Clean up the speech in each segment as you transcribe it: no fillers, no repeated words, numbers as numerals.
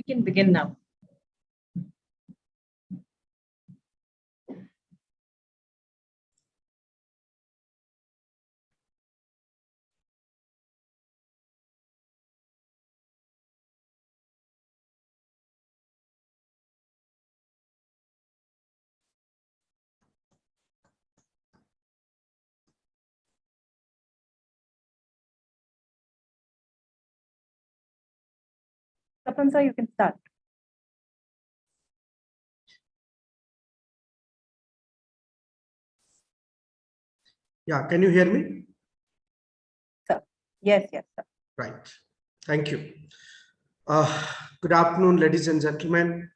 We can begin now. Tapan sir, you can start. Yeah, can you hear me? Sir. Yes, sir. Right. Thank you. Good afternoon, ladies and gentlemen.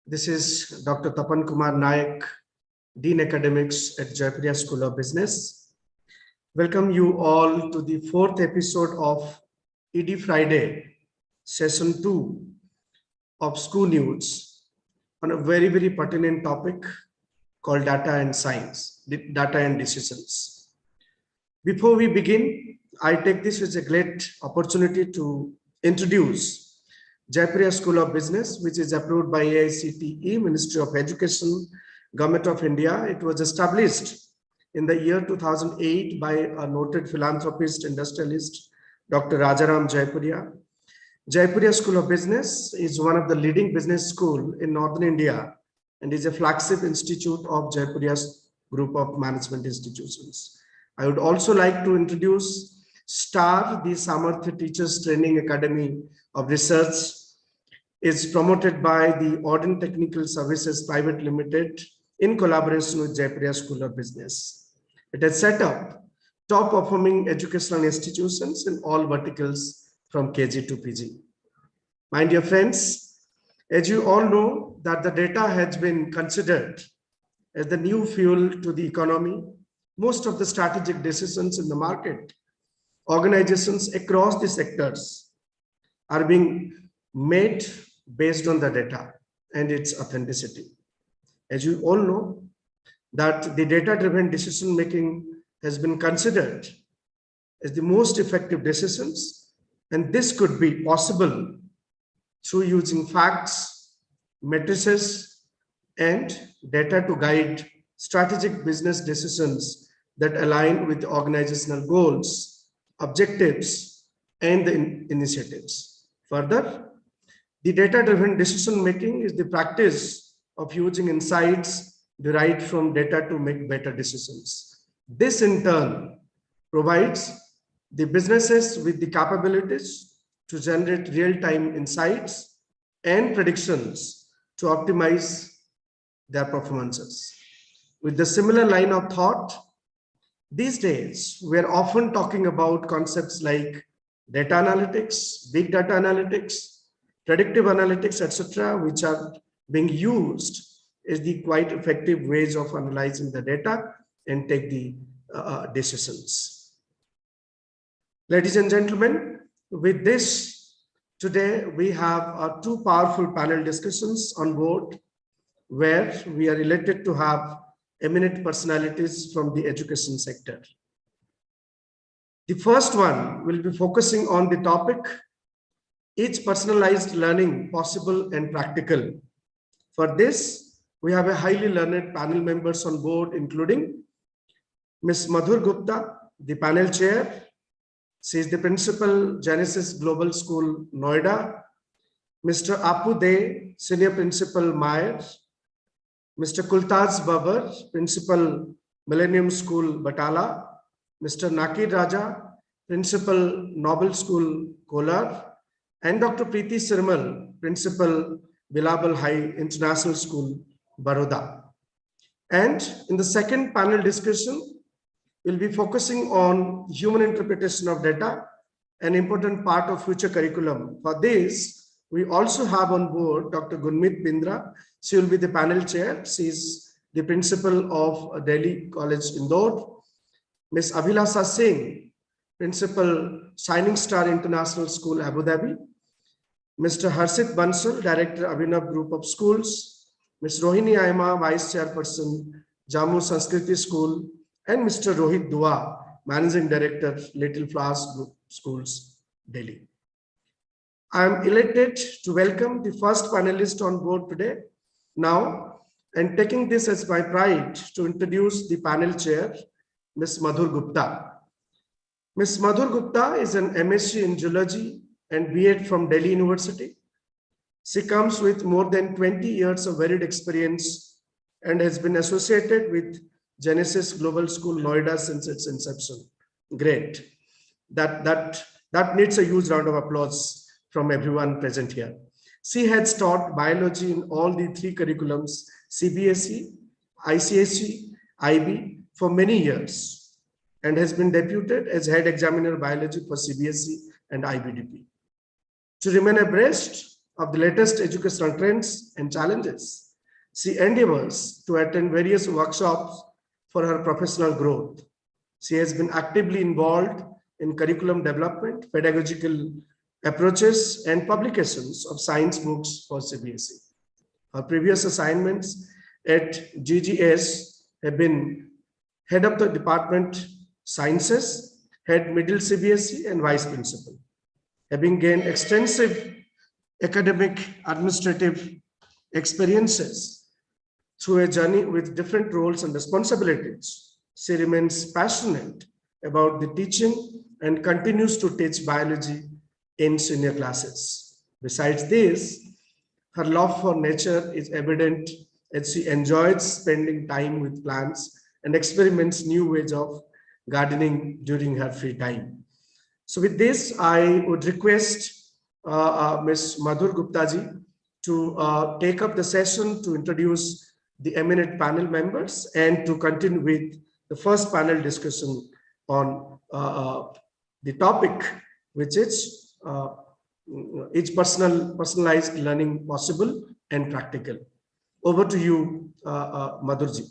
This is Dr. Tapan Kumar Nayak, Dean Academics at Jaipur School of Business. Welcome you all to the fourth episode of EdFriday, Session 2 of Scoonews on a very, very pertinent topic called data and science, data and decisions. Before we begin, I take this as a great opportunity to introduce Jaipur School of Business, which is approved by AICTE, Ministry of Education, Government of India. It was established in the year 2008 by a noted philanthropist, industrialist, Dr. Rajaram Jaipuria. Jaipur School of Business is one of the leading business schools in Northern India and is a flagship institute of Jaipur's group of management institutions. I would also like to introduce STAR, the Samarthya Teachers Training Academy of Research, is promoted by the Auden Technical Services Private Limited in collaboration with Jaipur School of Business. It has set up top performing educational institutions in all verticals from KG to PG. My dear friends, as you all know that the data has been considered as the new fuel to the economy, most of the strategic decisions in the market, organizations across the sectors are being made based on the data and its authenticity. As you all know, that the data-driven decision-making has been considered as the most effective decisions, and this could be possible through using facts, matrices, and data to guide strategic business decisions that align with organizational goals, objectives, and the initiatives. Further, the data-driven decision-making is the practice of using insights derived from data to make better decisions. This in turn provides the businesses with the capabilities to generate real-time insights and predictions to optimize their performances. With the similar line of thought, these days, we're often talking about concepts like data analytics, big data analytics, predictive analytics, etc., which are being used as the quite effective ways of analyzing the data and take the decisions. Ladies and gentlemen, with this, today we have two powerful panel discussions on board where we are elated to have eminent personalities from the education sector. The first one will be focusing on the topic, is personalized learning possible and practical? For this, we have a highly learned panel members on board, including Ms. Madhur Gupta, the panel chair. She is the principal, Genesis Global School, Noida. Mr. Apu De, senior principal, Mayer. Mr. Kultaz Babar, principal, Millennium School, Batala. Mr. Nakir Raja, principal, Nobel School, Kolar. And Dr. Preeti Sirmal, principal, Bilabal High International School, Baroda. And in the second panel discussion, we'll be focusing on human interpretation of data, an important part of future curriculum. For this, we also have on board Dr. Gurmeet Bindra. She will be the panel chair. She is the principal of Delhi College, Indore. Ms. Abhilasa Singh, principal, Shining Star International School, Abu Dhabi. Mr. Harshit Bansal, director, Abhinav Group of Schools. Ms. Rohini Aima, vice chairperson, Jammu Sanskriti School. And Mr. Rohit Dua, managing director, Little Flowers Group Schools, Delhi. I am elated to welcome the first panelist on board today now, and taking this as my pride to introduce the panel chair, Ms. Madhur Gupta. Ms. Madhur Gupta is an MSc in Zoology and B.Ed from Delhi University. She comes with more than 20 years of varied experience and has been associated with Genesis Global School, Noida since its inception. Great. That needs a huge round of applause from everyone present here. She has taught biology in all the three curriculums, CBSE, ICSE, IB, for many years, and has been deputed as head examiner biology for CBSE and IBDP. To remain abreast of the latest educational trends and challenges, she endeavors to attend various workshops for her professional growth. She has been actively involved in curriculum development, pedagogical approaches, and publications of science books for CBSE. Her previous assignments at GGS have been head of the department Sciences, head middle CBSE, and vice principal. Having gained extensive academic administrative experiences through a journey with different roles and responsibilities, she remains passionate about the teaching and continues to teach biology in senior classes. Besides this, her love for nature is evident as she enjoys spending time with plants and experiments new ways of gardening during her free time. So with this, I would request Ms. Madhur Gupta ji to take up the session to introduce the eminent panel members and to continue with the first panel discussion on the topic, which is personalized learning possible and practical. Over to you, Madhur ji.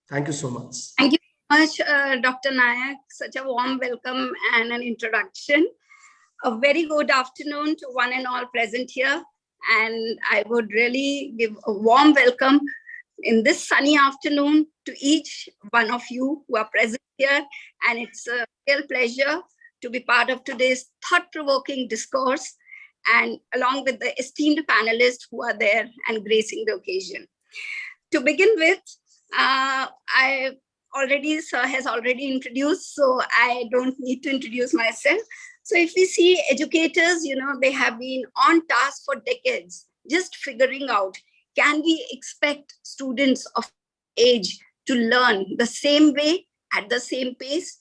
Thank you so much. Thank you so much, Dr. Nayak. Such a warm welcome and an introduction. A very good afternoon to one and all present here. And I would really give a warm welcome in this sunny afternoon to each one of you who are present here. And it's a real pleasure to be part of today's thought-provoking discourse, and along with the esteemed panelists who are there and gracing the occasion. To begin with, Sir has already introduced, so I don't need to introduce myself. So if we see educators, they have been on task for decades, just figuring out, can we expect students of age to learn the same way, at the same pace?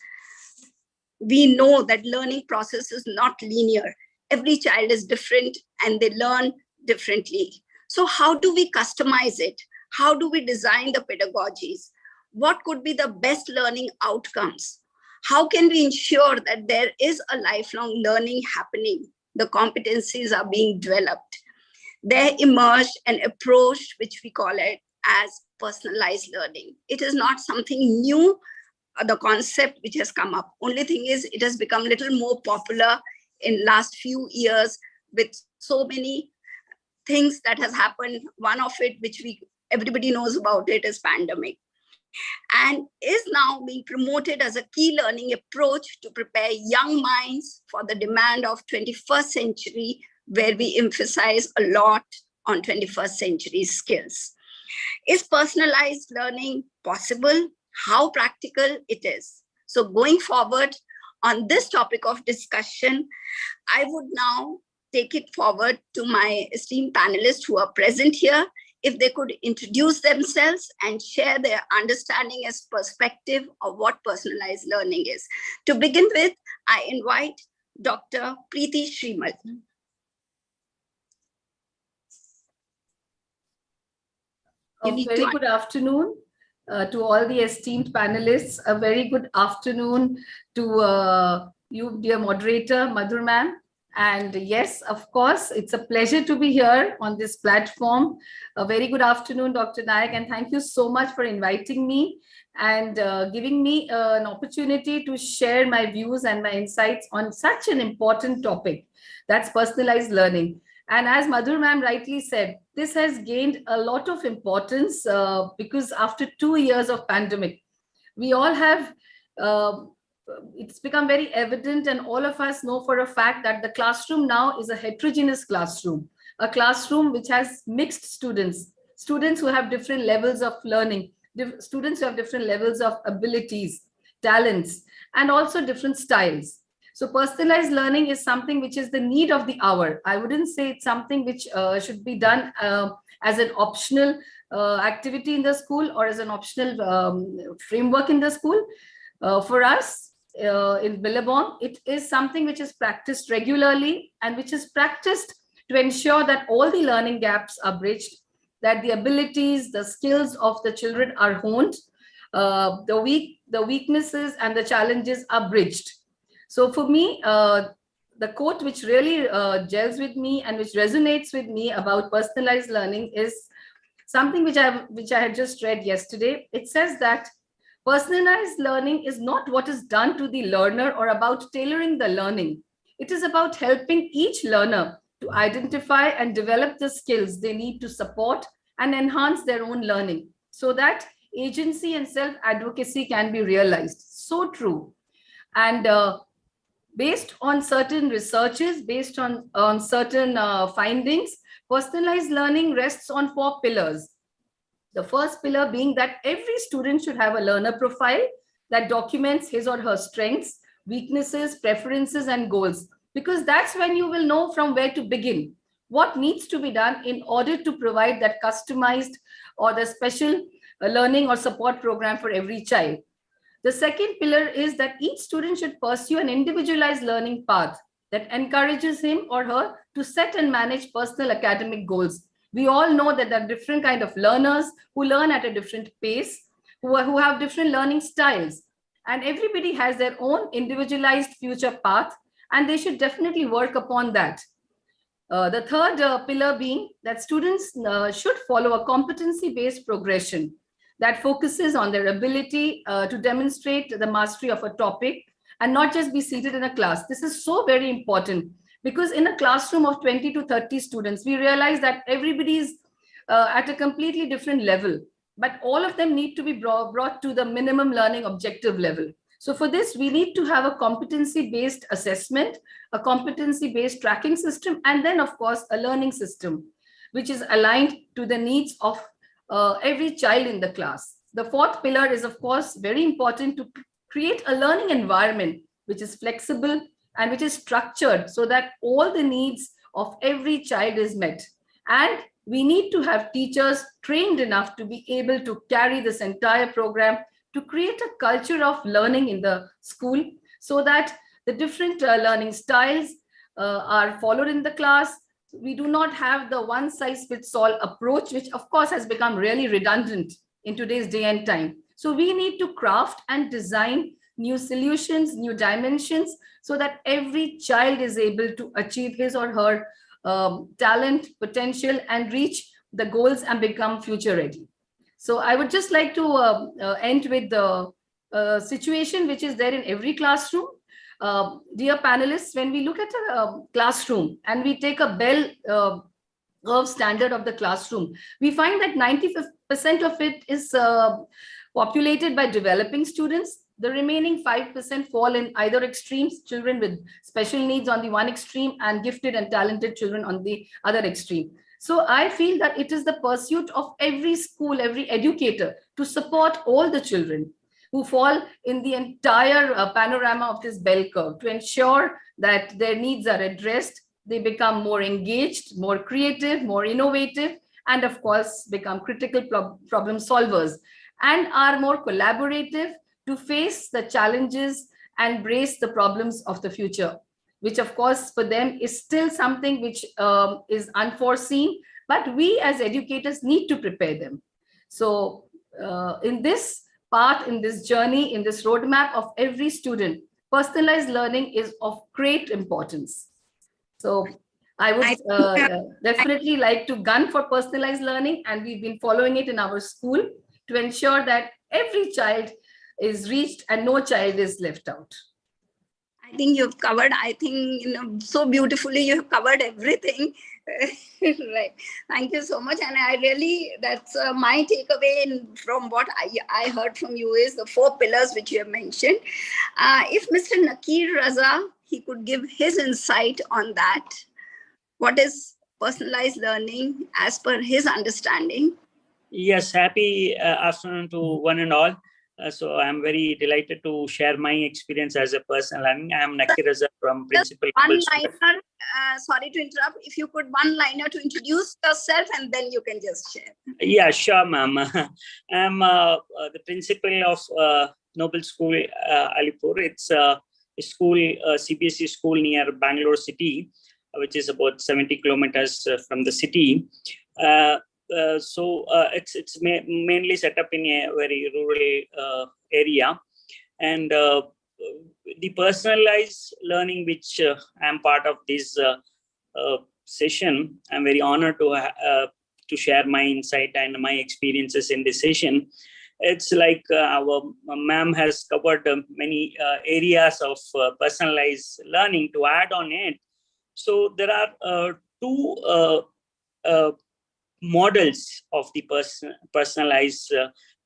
We know that learning process is not linear. Every child is different and they learn differently. So how do we customize it? How do we design the pedagogies? What could be the best learning outcomes? How can we ensure that there is a lifelong learning happening? The competencies are being developed. There emerged an approach, which we call it as personalized learning. It is not something new, the concept which has come up. Only thing is, it has become a little more popular in last few years with so many things that has happened. One of it, which everybody knows about it, is pandemic, and is now being promoted as a key learning approach to prepare young minds for the demand of 21st century, where we emphasize a lot on 21st century skills. Is personalized learning possible? How practical it is? So going forward on this topic of discussion, I would now take it forward to my esteemed panelists who are present here, if they could introduce themselves and share their understanding as perspective of what personalized learning is. To begin with, I invite Dr. Preeti Shrimal. A very good afternoon to all the esteemed panelists. A very good afternoon to you, dear moderator, Madhur ma'am. And yes, of course, it's a pleasure to be here on this platform. A very good afternoon, Dr. Nayak, and thank you so much for inviting me and giving me an opportunity to share my views and my insights on such an important topic, that's personalized learning. And as Madhur ma'am rightly said, this has gained a lot of importance because after 2 years of pandemic, we all have it's become very evident, and all of us know for a fact that the classroom now is a heterogeneous classroom, a classroom which has mixed students, students who have different levels of learning, students who have different levels of abilities, talents, and also different styles. So personalized learning is something which is the need of the hour. I wouldn't say it's something which should be done as an optional activity in the school or as an optional framework in the school. For us in Billabong, it is something which is practiced regularly and which is practiced to ensure that all the learning gaps are bridged, that the abilities, the skills of the children are honed, the weaknesses and the challenges are bridged. So for me, the quote which really gels with me and which resonates with me about personalized learning is something which I had just read yesterday. It says that personalized learning is not what is done to the learner or about tailoring the learning. It is about helping each learner to identify and develop the skills they need to support and enhance their own learning so that agency and self-advocacy can be realized. So true. And based on certain researches, based on certain findings, personalized learning rests on 4 pillars. The first pillar being that every student should have a learner profile that documents his or her strengths, weaknesses, preferences, and goals, because that's when you will know from where to begin, what needs to be done in order to provide that customized or the special learning or support program for every child. The second pillar is that each student should pursue an individualized learning path that encourages him or her to set and manage personal academic goals. We all know that there are different kinds of learners who learn at a different pace, who have different learning styles, and everybody has their own individualized future path, and they should definitely work upon that. The third pillar being that students should follow a competency-based progression that focuses on their ability to demonstrate the mastery of a topic and not just be seated in a class. This is so very important because in a classroom of 20 to 30 students, we realize that everybody is at a completely different level, but all of them need to be brought to the minimum learning objective level. So for this, we need to have a competency-based assessment, a competency-based tracking system, and then of course, a learning system, which is aligned to the needs of every child in the class. The fourth pillar is, of course, very important to create a learning environment which is flexible and which is structured so that all the needs of every child is met. And we need to have teachers trained enough to be able to carry this entire program to create a culture of learning in the school so that the different learning styles are followed in the class. We do not have the one-size-fits-all approach, which of course has become really redundant in today's day and time. So we need to craft and design new solutions, new dimensions, so that every child is able to achieve his or her talent, potential, and reach the goals and become future ready. So I would just like to end with the situation which is there in every classroom. Dear panelists, when we look at a classroom and we take a bell curve standard of the classroom, we find that 90% of it is populated by developing students. The remaining 5% fall in either extremes, children with special needs on the one extreme and gifted and talented children on the other extreme. So I feel that it is the pursuit of every school, every educator to support all the children who fall in the entire panorama of this bell curve to ensure that their needs are addressed, they become more engaged, more creative, more innovative, and of course become critical problem solvers and are more collaborative to face the challenges and brace the problems of the future, which of course for them is still something which is unforeseen, but we as educators need to prepare them. So in this path, in this journey, in this roadmap of every student, personalized learning is of great importance. So I would definitely like to gun for personalized learning, and we've been following it in our school to ensure that every child is reached and no child is left out. I think you've covered, I think, so beautifully you have covered everything. Right. Thank you so much. And I really, that's my takeaway from what I heard from you is the 4 pillars which you have mentioned. If Mr. Nakir Raza, he could give his insight on that. What is personalized learning as per his understanding? Yes, happy afternoon to one and all. So I'm very delighted to share my experience as a personal learning. I'm Nakir Raza from Principal. One-liner, sorry to interrupt. If you could one-liner to introduce yourself and then you can just share. Yeah, sure, ma'am. I'm the principal of Noble School, Alipur. It's a school, CBSE school near Bangalore city, which is about 70 kilometers from the city. So it's mainly set up in a very rural area, and the personalized learning, which I'm part of this session. I'm very honored to share my insight and my experiences in this session. It's like our ma'am has covered many areas of personalized learning. To add on it, so there are 2 models of the personalized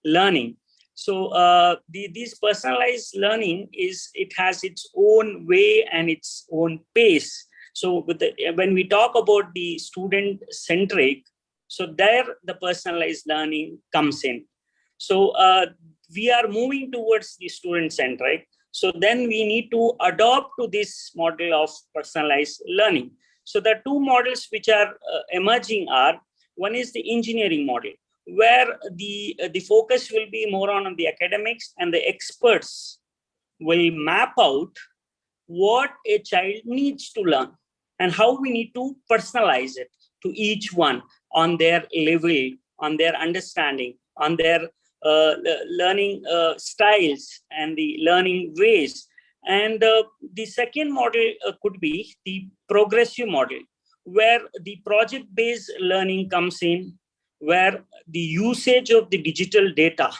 learning. So this personalized learning it has its own way and its own pace. So when we talk about the student centric, so there the personalized learning comes in. So we are moving towards the student centric. So then we need to adopt to this model of personalized learning. So the 2 models which are emerging are, one is the engineering model, where the focus will be more on the academics, and the experts will map out what a child needs to learn and how we need to personalize it to each one on their level, on their understanding, on their learning styles and the learning ways. And the second model could be the progressive model, where the project-based learning comes in, where the usage of the digital data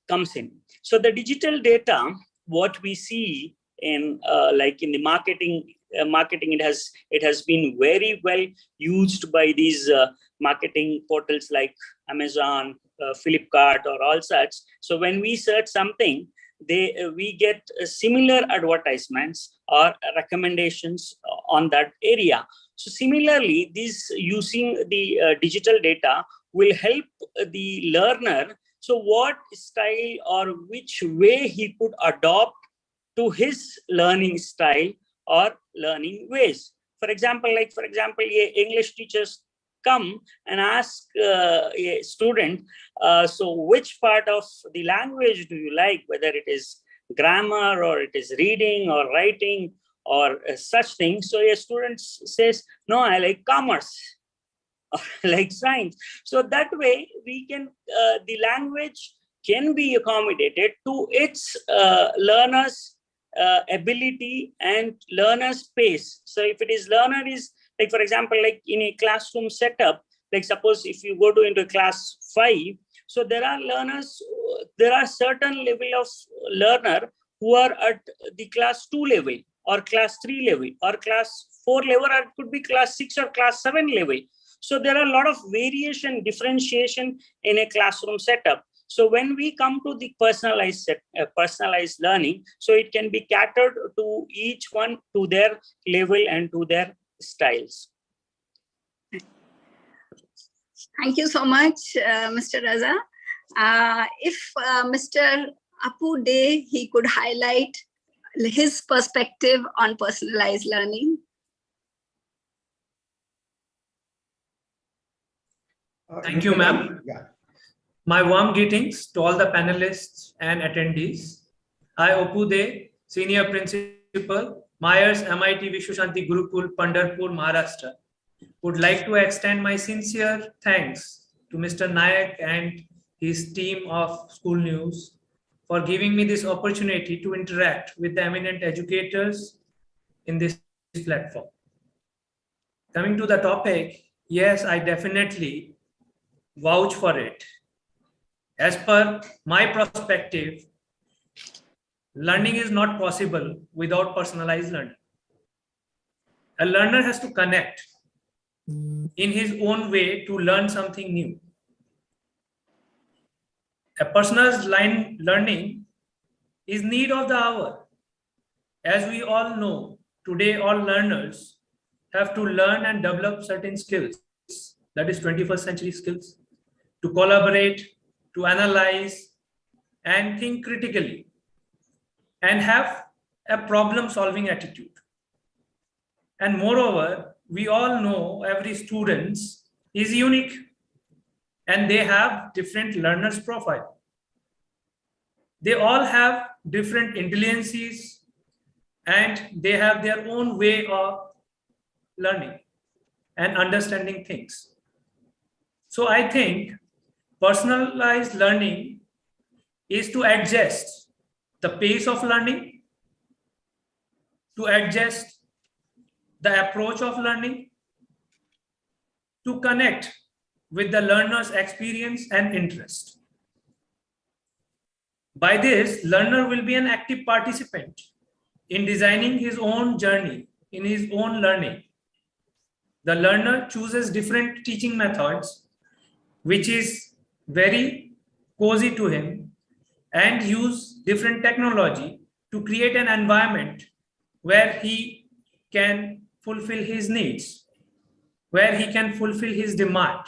comes in. So the digital data, what we see in like in the marketing, it has been very well used by these marketing portals like Amazon, Flipkart, or all such. So when we search something, we get similar advertisements or recommendations on that area. So similarly, this using the digital data will help the learner. So what style or which way he could adopt to his learning style or learning ways. For example, English teachers come and ask a student, so which part of the language do you like, whether it is grammar or it is reading or writing or such things. So a student says, no, I like commerce or like science. So that way we can, the language can be accommodated to its learners' ability and learner's pace. So if it is learner is, like for example, like in a classroom setup, like suppose if you go to into class 5, so there are learners, there are certain level of learner who are at the class 2 level or class 3 level or class 4 level, or it could be class 6 or class 7 level. So there are a lot of variation, differentiation in a classroom setup. So when we come to the personalized learning, so it can be catered to each one to their level and to their styles. Thank you so much, Mr. Raza. If Mr. Apu De, he could highlight his perspective on personalized learning. Thank you, ma'am. Yeah. My warm greetings to all the panelists and attendees. I, Apu De, Senior Principal, Myers MIT Vishwashanti Gurukul, Pandharpur, Maharashtra, would like to extend my sincere thanks to Mr. Nayak and his team of School News for giving me this opportunity to interact with the eminent educators in this platform. Coming to the topic, yes, I definitely vouch for it. As per my perspective, learning is not possible without personalized learning. A learner has to connect in his own way to learn something new. A personalized learning is need of the hour. As we all know, today all learners have to learn and develop certain skills, that is 21st century skills, to collaborate, to analyze, and think critically, and have a problem-solving attitude. And moreover, we all know every student is unique and they have different learners' profile. They all have different intelligences and they have their own way of learning and understanding things. So I think personalized learning is to adjust the pace of learning, to adjust the approach of learning, to connect with the learner's experience and interest. By this, learner will be an active participant in designing his own journey, in his own learning. The learner chooses different teaching methods, which is very cozy to him, and use different technology to create an environment where he can fulfill his needs, where he can fulfill his demand.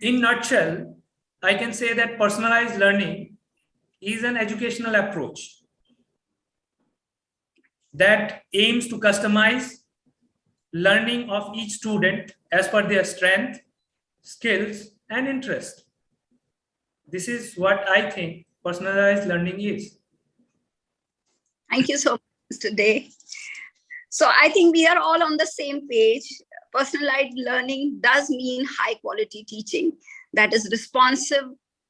In nutshell, I can say that personalized learning is an educational approach that aims to customize learning of each student as per their strength, skills, and interest. This is what I think personalized learning is. Thank you so much, Mr. Day. So I think we are all on the same page. Personalized learning does mean high quality teaching that is responsive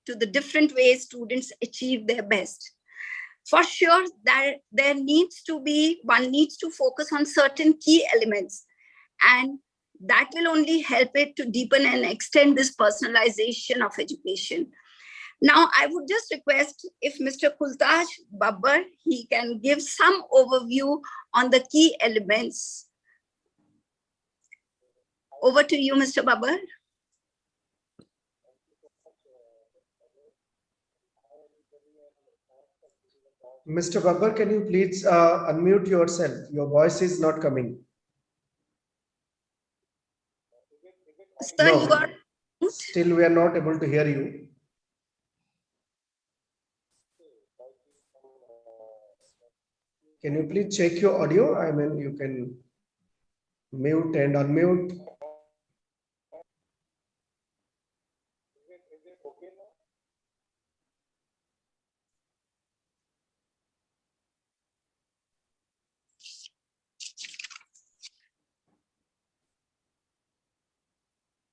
to the different ways students achieve their best. For sure, that one needs to focus on certain key elements, and that will only help it to deepen and extend this personalization of education. Now, I would just request if Mr. Kultaj Babbar, he can give some overview on the key elements. Over to you, Mr. Babbar. Mr. Babbar, can you please unmute yourself? Your voice is not coming. Sir, No. you are. Still, we are not able to hear you. Can you please check your audio? I mean, you can mute and unmute.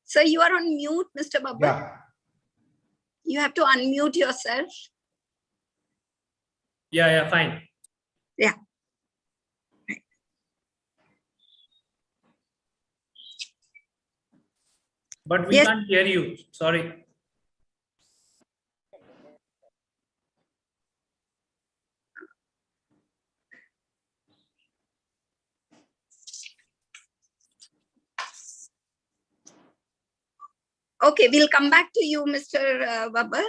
Sir, you are on mute, Mr. Babbar. Yeah. You have to unmute yourself. Yeah, fine. Yeah. But we Yes. can't hear you. Sorry. Okay, we'll come back to you, Mr. Babbar.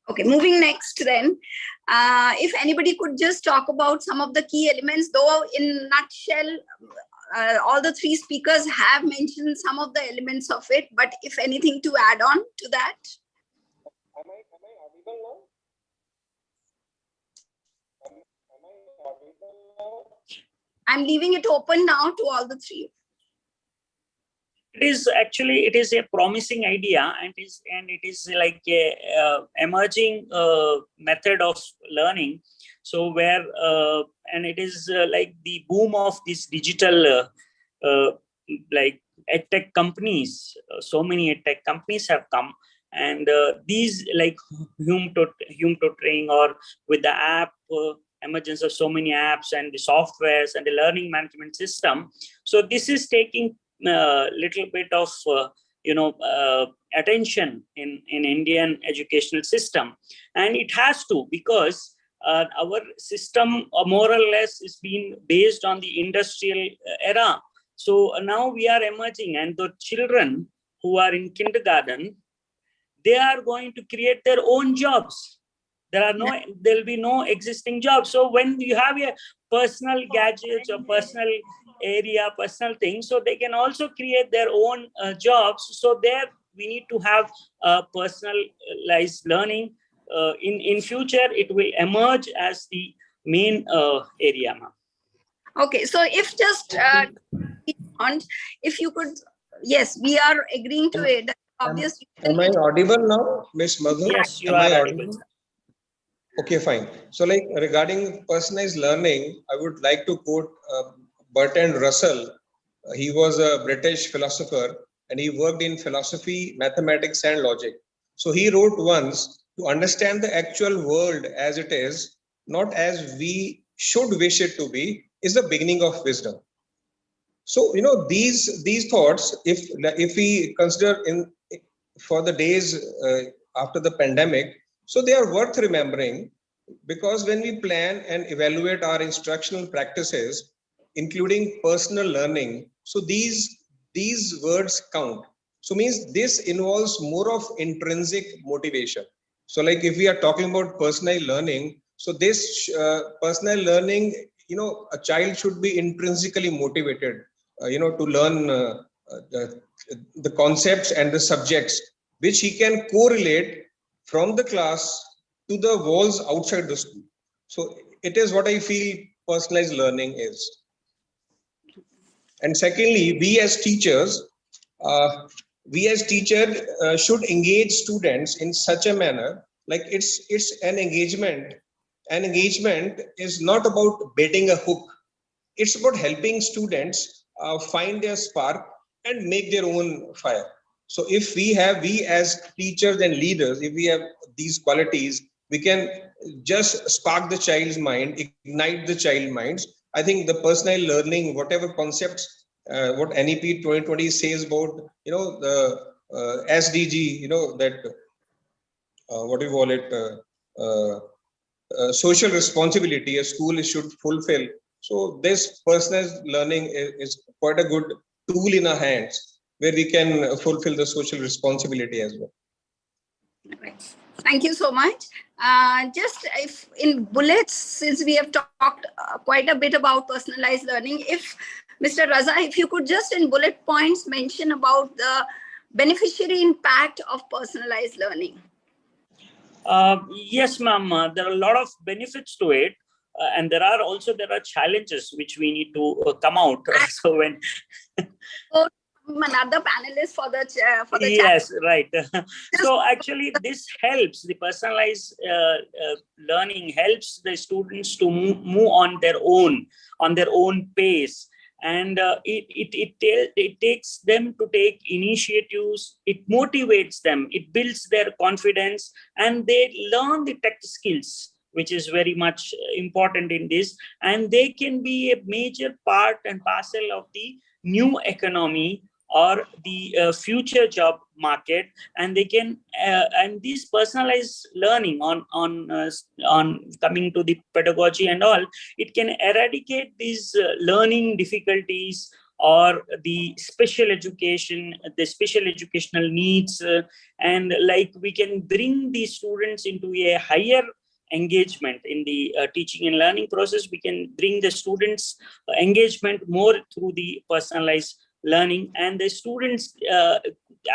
Okay, moving next then. If anybody could just talk about some of the key elements, though in nutshell, all the three speakers have mentioned some of the elements of it, but if anything to add on to that. Am I audible now? Am I audible now? I'm leaving it open now to all the three. It is a promising idea, and it is like a emerging method of learning. So where and it is like the boom of this digital like edtech companies. So many edtech companies have come, and these like human tutoring, or with the app emergence of so many apps and the softwares and the learning management system. So this is taking little bit of attention in Indian educational system, and it has to, because our system more or less is being based on the industrial era. So now we are emerging, and the children who are in kindergarten, they are going to create their own jobs. There'll be no existing jobs. So when you have a personal gadgets or personal area, personal things, so they can also create their own jobs. So there we need to have personalized learning. In future, it will emerge as the main area, ma'am. Okay, so if just if you could, yes, we are agreeing to it. Obviously, Am I audible now, Miss Madhu? Yes, you Am are I audible. Okay, fine. So like regarding personalized learning, I would like to quote Bertrand Russell. He was a British philosopher and he worked in philosophy, mathematics and logic. So he wrote once, to understand the actual world as it is, not as we should wish it to be, is the beginning of wisdom. So, you know, these thoughts, if we consider for the days after the pandemic, so they are worth remembering, because when we plan and evaluate our instructional practices, including personal learning, so these words count. So means this involves more of intrinsic motivation. So like if we are talking about personal learning, so this personal learning, you know, a child should be intrinsically motivated, to learn the concepts and the subjects which he can correlate from the class to the walls outside the school. So it is what I feel personalized learning is. And secondly, we as teachers should engage students in such a manner, like it's an engagement. An engagement is not about baiting a hook. It's about helping students find their spark and make their own fire. So if we as teachers and leaders, if we have these qualities, we can just spark the child's mind, ignite the child minds. I think the personal learning, whatever concepts, what NEP 2020 says about, the SDG, that, what do you call it, social responsibility a school should fulfill. So this personal learning is quite a good tool in our hands where we can fulfill the social responsibility as well. Right. Thank you so much. Just if in bullets, since we have talked quite a bit about personalized learning, if Mr. Raza, if you could just in bullet points mention about the beneficiary impact of personalized learning. Yes, ma'am. There are a lot of benefits to it. And there are challenges which we need to come out. So when another panelist for the yes, chat. right. So actually this helps, the personalized learning helps the students to move on their own pace, and it takes them to take initiatives. It motivates them, it builds their confidence, and they learn the tech skills, which is very much important in this, and they can be a major part and parcel of the new economy or the future job market. And they can and this personalized learning on coming to the pedagogy and all, it can eradicate these learning difficulties or the special education, the special educational needs, and like we can bring the students into a higher engagement in the teaching and learning process. We can bring the students engagement more through the personalized learning, and the students,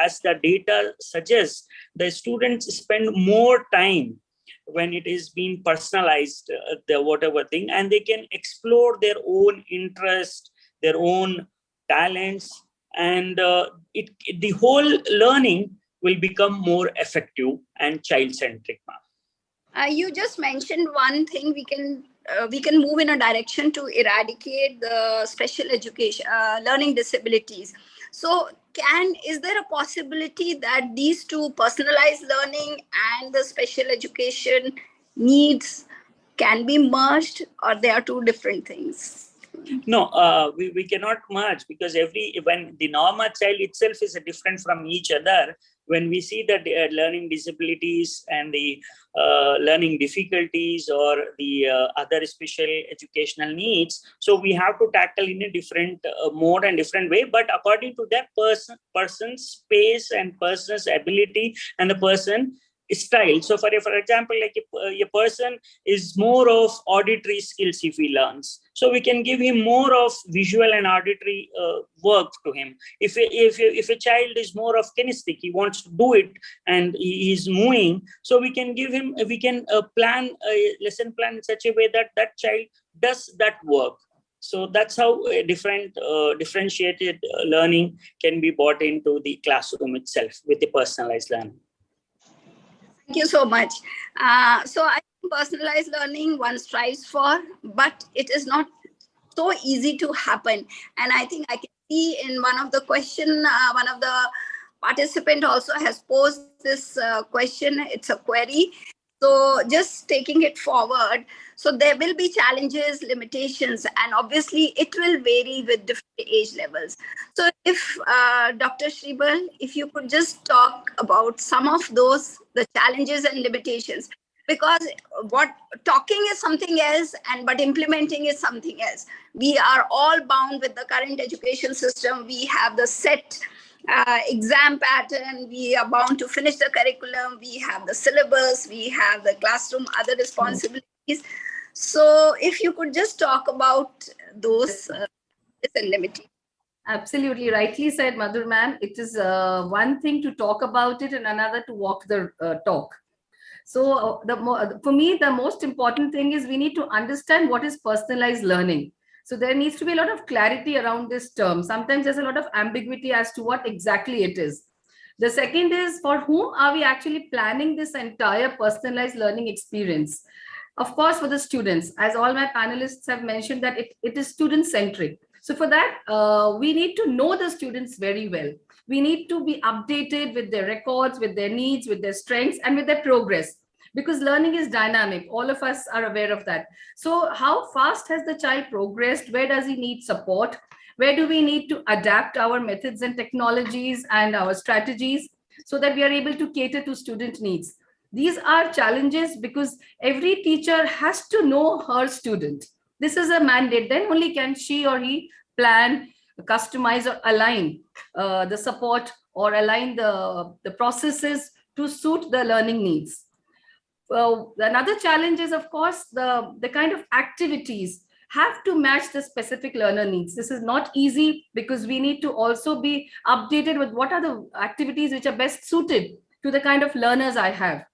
as the data suggests, the students spend more time when it is being personalized, the whatever thing, and they can explore their own interest, their own talents, and the whole learning will become more effective and child-centric. You just mentioned one thing, we can move in a direction to eradicate the special education learning disabilities. So is there a possibility that these two, personalized learning and the special education needs, can be merged, or they are two different things? No, we cannot merge, because when the normal child itself is different from each other, when we see that learning disabilities and the learning difficulties or the other special educational needs, so we have to tackle in a different mode and different way, but according to that person's space and person's ability and the person style. So for example, like a person is more of auditory skills, if he learns, so we can give him more of visual and auditory work to him. If a child is more of kinesthetic, he wants to do it and he is moving, so we can plan a lesson plan in such a way that that child does that work. So that's how a differentiated learning can be brought into the classroom itself with the personalized learning. Thank you so much. So I think personalized learning one strives for, but it is not so easy to happen. And I think I can see in one of the question, one of the participant also has posed this question. It's a query. So just taking it forward. So there will be challenges, limitations, and obviously it will vary with different age levels. So if Dr. Shribal, if you could just talk about some of those, the challenges and limitations, because what talking is something else, but implementing is something else. We are all bound with the current education system. We have the set exam pattern, we are bound to finish the curriculum, we have the syllabus, we have the classroom, other responsibilities. So if you could just talk about those limitations. Absolutely, rightly said, Madhur ma'am. It is one thing to talk about it and another to walk the talk. So for me, the most important thing is we need to understand what is personalized learning. So there needs to be a lot of clarity around this term. Sometimes there's a lot of ambiguity as to what exactly it is. The second is, for whom are we actually planning this entire personalized learning experience? Of course, for the students, as all my panelists have mentioned, that it is student-centric. So for that, we need to know the students very well. We need to be updated with their records, with their needs, with their strengths, and with their progress. Because learning is dynamic. All of us are aware of that. So how fast has the child progressed? Where does he need support? Where do we need to adapt our methods and technologies and our strategies so that we are able to cater to student needs? These are challenges because every teacher has to know her student. This is a mandate. Then only can she or he plan, customize, or align the support or align the processes to suit the learning needs. Another challenge is, of course, the kind of activities have to match the specific learner needs. This is not easy because we need to also be updated with what are the activities which are best suited to the kind of learners I have.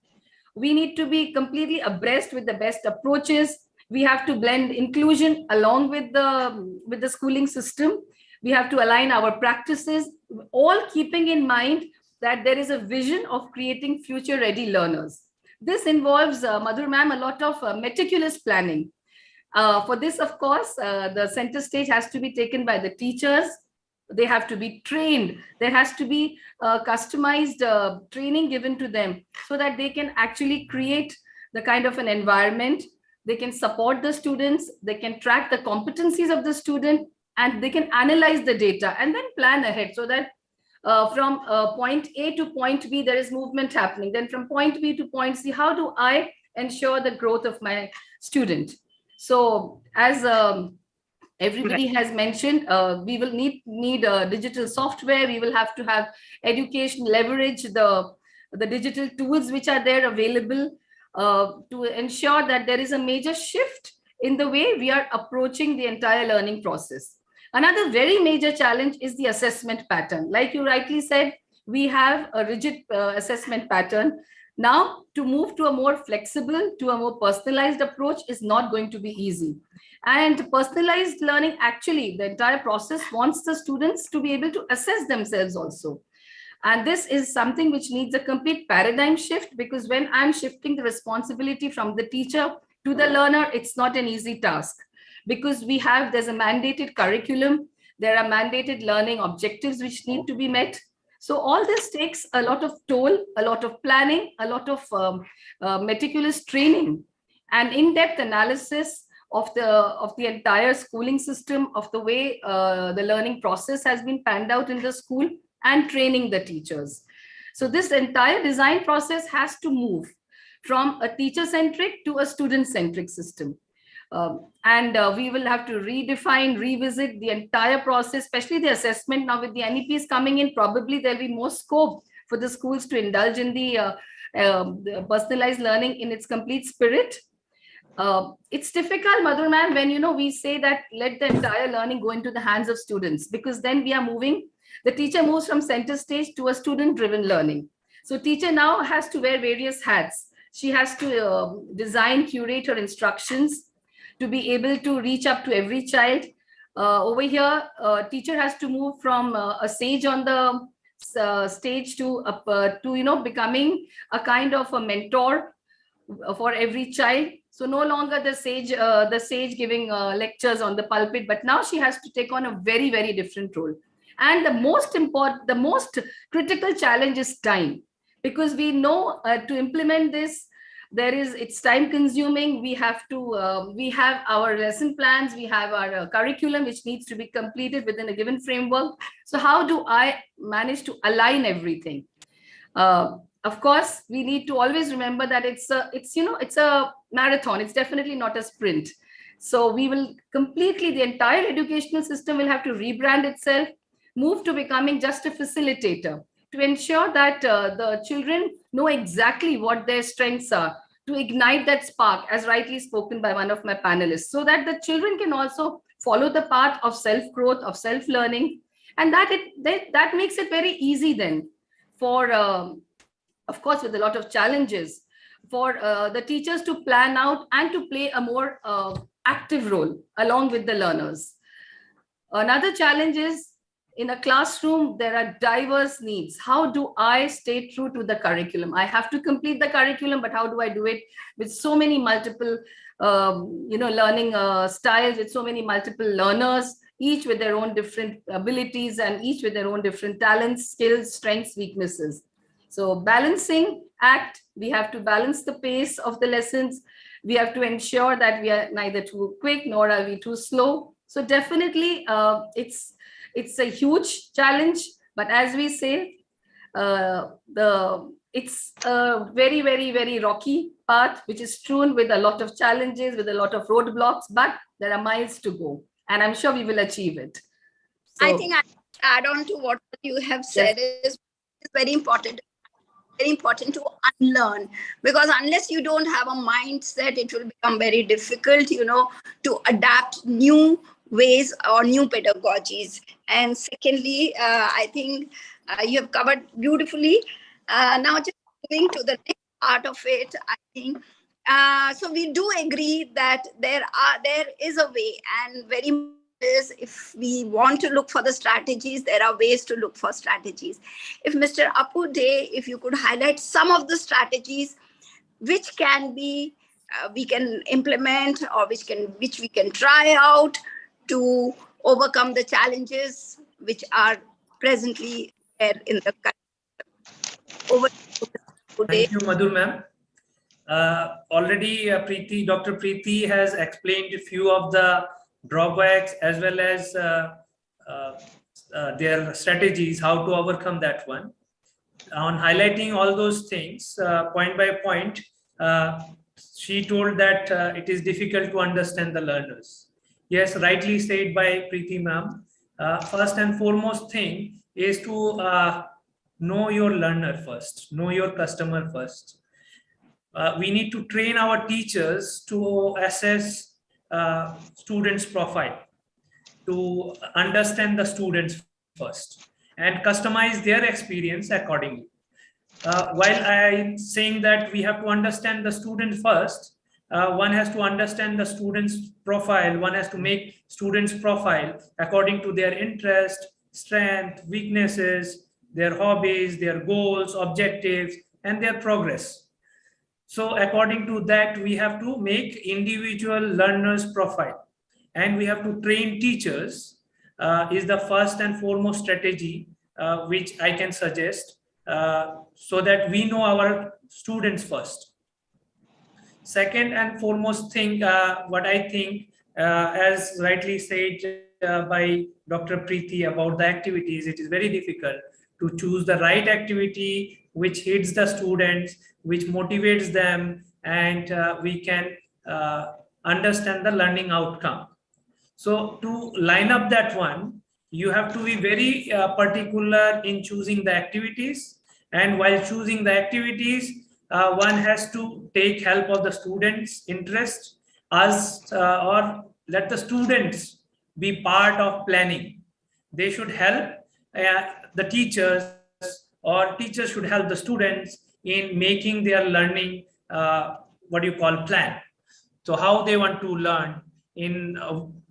We need to be completely abreast with the best approaches. We have to blend inclusion along with the schooling system. We have to align our practices, all keeping in mind that there is a vision of creating future-ready learners. This involves, Madhur ma'am, a lot of meticulous planning. For this, of course, the center stage has to be taken by the teachers. They have to be trained. There has to be customized training given to them so that they can actually create the kind of an environment. They can support the students. They can track the competencies of the student, and they can analyze the data and then plan ahead so that from point A to point B, there is movement happening. Then from point B to point C, how do I ensure the growth of my student? So as everybody has mentioned, we will need digital software. We will have to have education, leverage the digital tools which are there available to ensure that there is a major shift in the way we are approaching the entire learning process. Another very major challenge is the assessment pattern. Like you rightly said, we have a rigid assessment pattern. Now, to move to a more flexible, to a more personalized approach is not going to be easy. And personalized learning, actually, the entire process wants the students to be able to assess themselves also. And this is something which needs a complete paradigm shift, because when I'm shifting the responsibility from the teacher to the learner, it's not an easy task. Because there's a mandated curriculum, there are mandated learning objectives which need to be met. So all this takes a lot of toll, a lot of planning, a lot of meticulous training and in-depth analysis of the entire schooling system, of the way the learning process has been panned out in the school, and training the teachers. So this entire design process has to move from a teacher-centric to a student-centric system. We will have to redefine, revisit the entire process, especially the assessment. Now with the NEPs coming in, probably there'll be more scope for the schools to indulge in the personalized learning in its complete spirit. It's difficult, Madhur ma'am, when we say that let the entire learning go into the hands of students, because then we are moving, the teacher moves from center stage to a student-driven learning. So teacher now has to wear various hats. She has to design, curate her instructions to be able to reach up to every child. Over here, teacher has to move from a sage on the stage to becoming a kind of a mentor for every child. So no longer the sage giving lectures on the pulpit, but now she has to take on a very, very different role. And the most critical challenge is time, because we know to implement this, it's time consuming. We have our lesson plans, we have our curriculum, which needs to be completed within a given framework. So how do I manage to align everything? Of course, we need to always remember that it's a marathon. It's definitely not a sprint. So we will the entire educational system will have to rebrand itself, move to becoming just a facilitator, to ensure that the children know exactly what their strengths are, to ignite that spark, as rightly spoken by one of my panelists, so that the children can also follow the path of self-growth, of self-learning, and that makes it very easy then for, of course, with a lot of challenges, for the teachers to plan out and to play a more active role along with the learners. Another challenge is, in a classroom, there are diverse needs. How do I stay true to the curriculum? I have to complete the curriculum, but how do I do it with so many multiple, learning styles, with so many multiple learners, each with their own different abilities and each with their own different talents, skills, strengths, weaknesses. So balancing act, we have to balance the pace of the lessons. We have to ensure that we are neither too quick nor are we too slow. So definitely it's a huge challenge, but as we say, it's a very, very, very rocky path, which is strewn with a lot of challenges, with a lot of roadblocks, but there are miles to go, and I'm sure we will achieve it. So, I think I add on to what you have said. Is very important to unlearn, because unless you don't have a mindset, it will become very difficult, to adapt new ways or new pedagogies. And secondly, I think you have covered beautifully. Now just moving to the next part of it, I think, so we do agree that there is a way, and very much is, if we want to look for the strategies, there are ways to look for strategies. If Mr. Apu Dey, if you could highlight some of the strategies which can be we can implement, or which we can try out to overcome the challenges which are presently there in the country. Over to Thank you, Madhur ma'am. Already Dr. Preeti has explained a few of the drawbacks as well as their strategies, how to overcome that one. On highlighting all those things, point by point, she told that it is difficult to understand the learners. Yes, rightly said by Preeti ma'am. First and foremost thing is to know your learner first, know your customer first. We need to train our teachers to assess students' profile, to understand the students first and customize their experience accordingly. While I'm saying that we have to understand the student first, one has to understand the student's profile. One has to make students' profile according to their interest, strength, weaknesses, their hobbies, their goals, objectives, and their progress. So according to that, we have to make individual learners' profile, and we have to train teachers is the first and foremost strategy which I can suggest, so that we know our students first. Second and foremost thing, what I think, as rightly said by Dr. Preeti about the activities, it is very difficult to choose the right activity which hits the students, which motivates them, and we can understand the learning outcome. So to line up that one, you have to be very particular in choosing the activities. And while choosing the activities, one has to take help of the students' interest, or let the students be part of planning. They should help the teachers, or teachers should help the students in making their learning, plan. So how they want to learn, in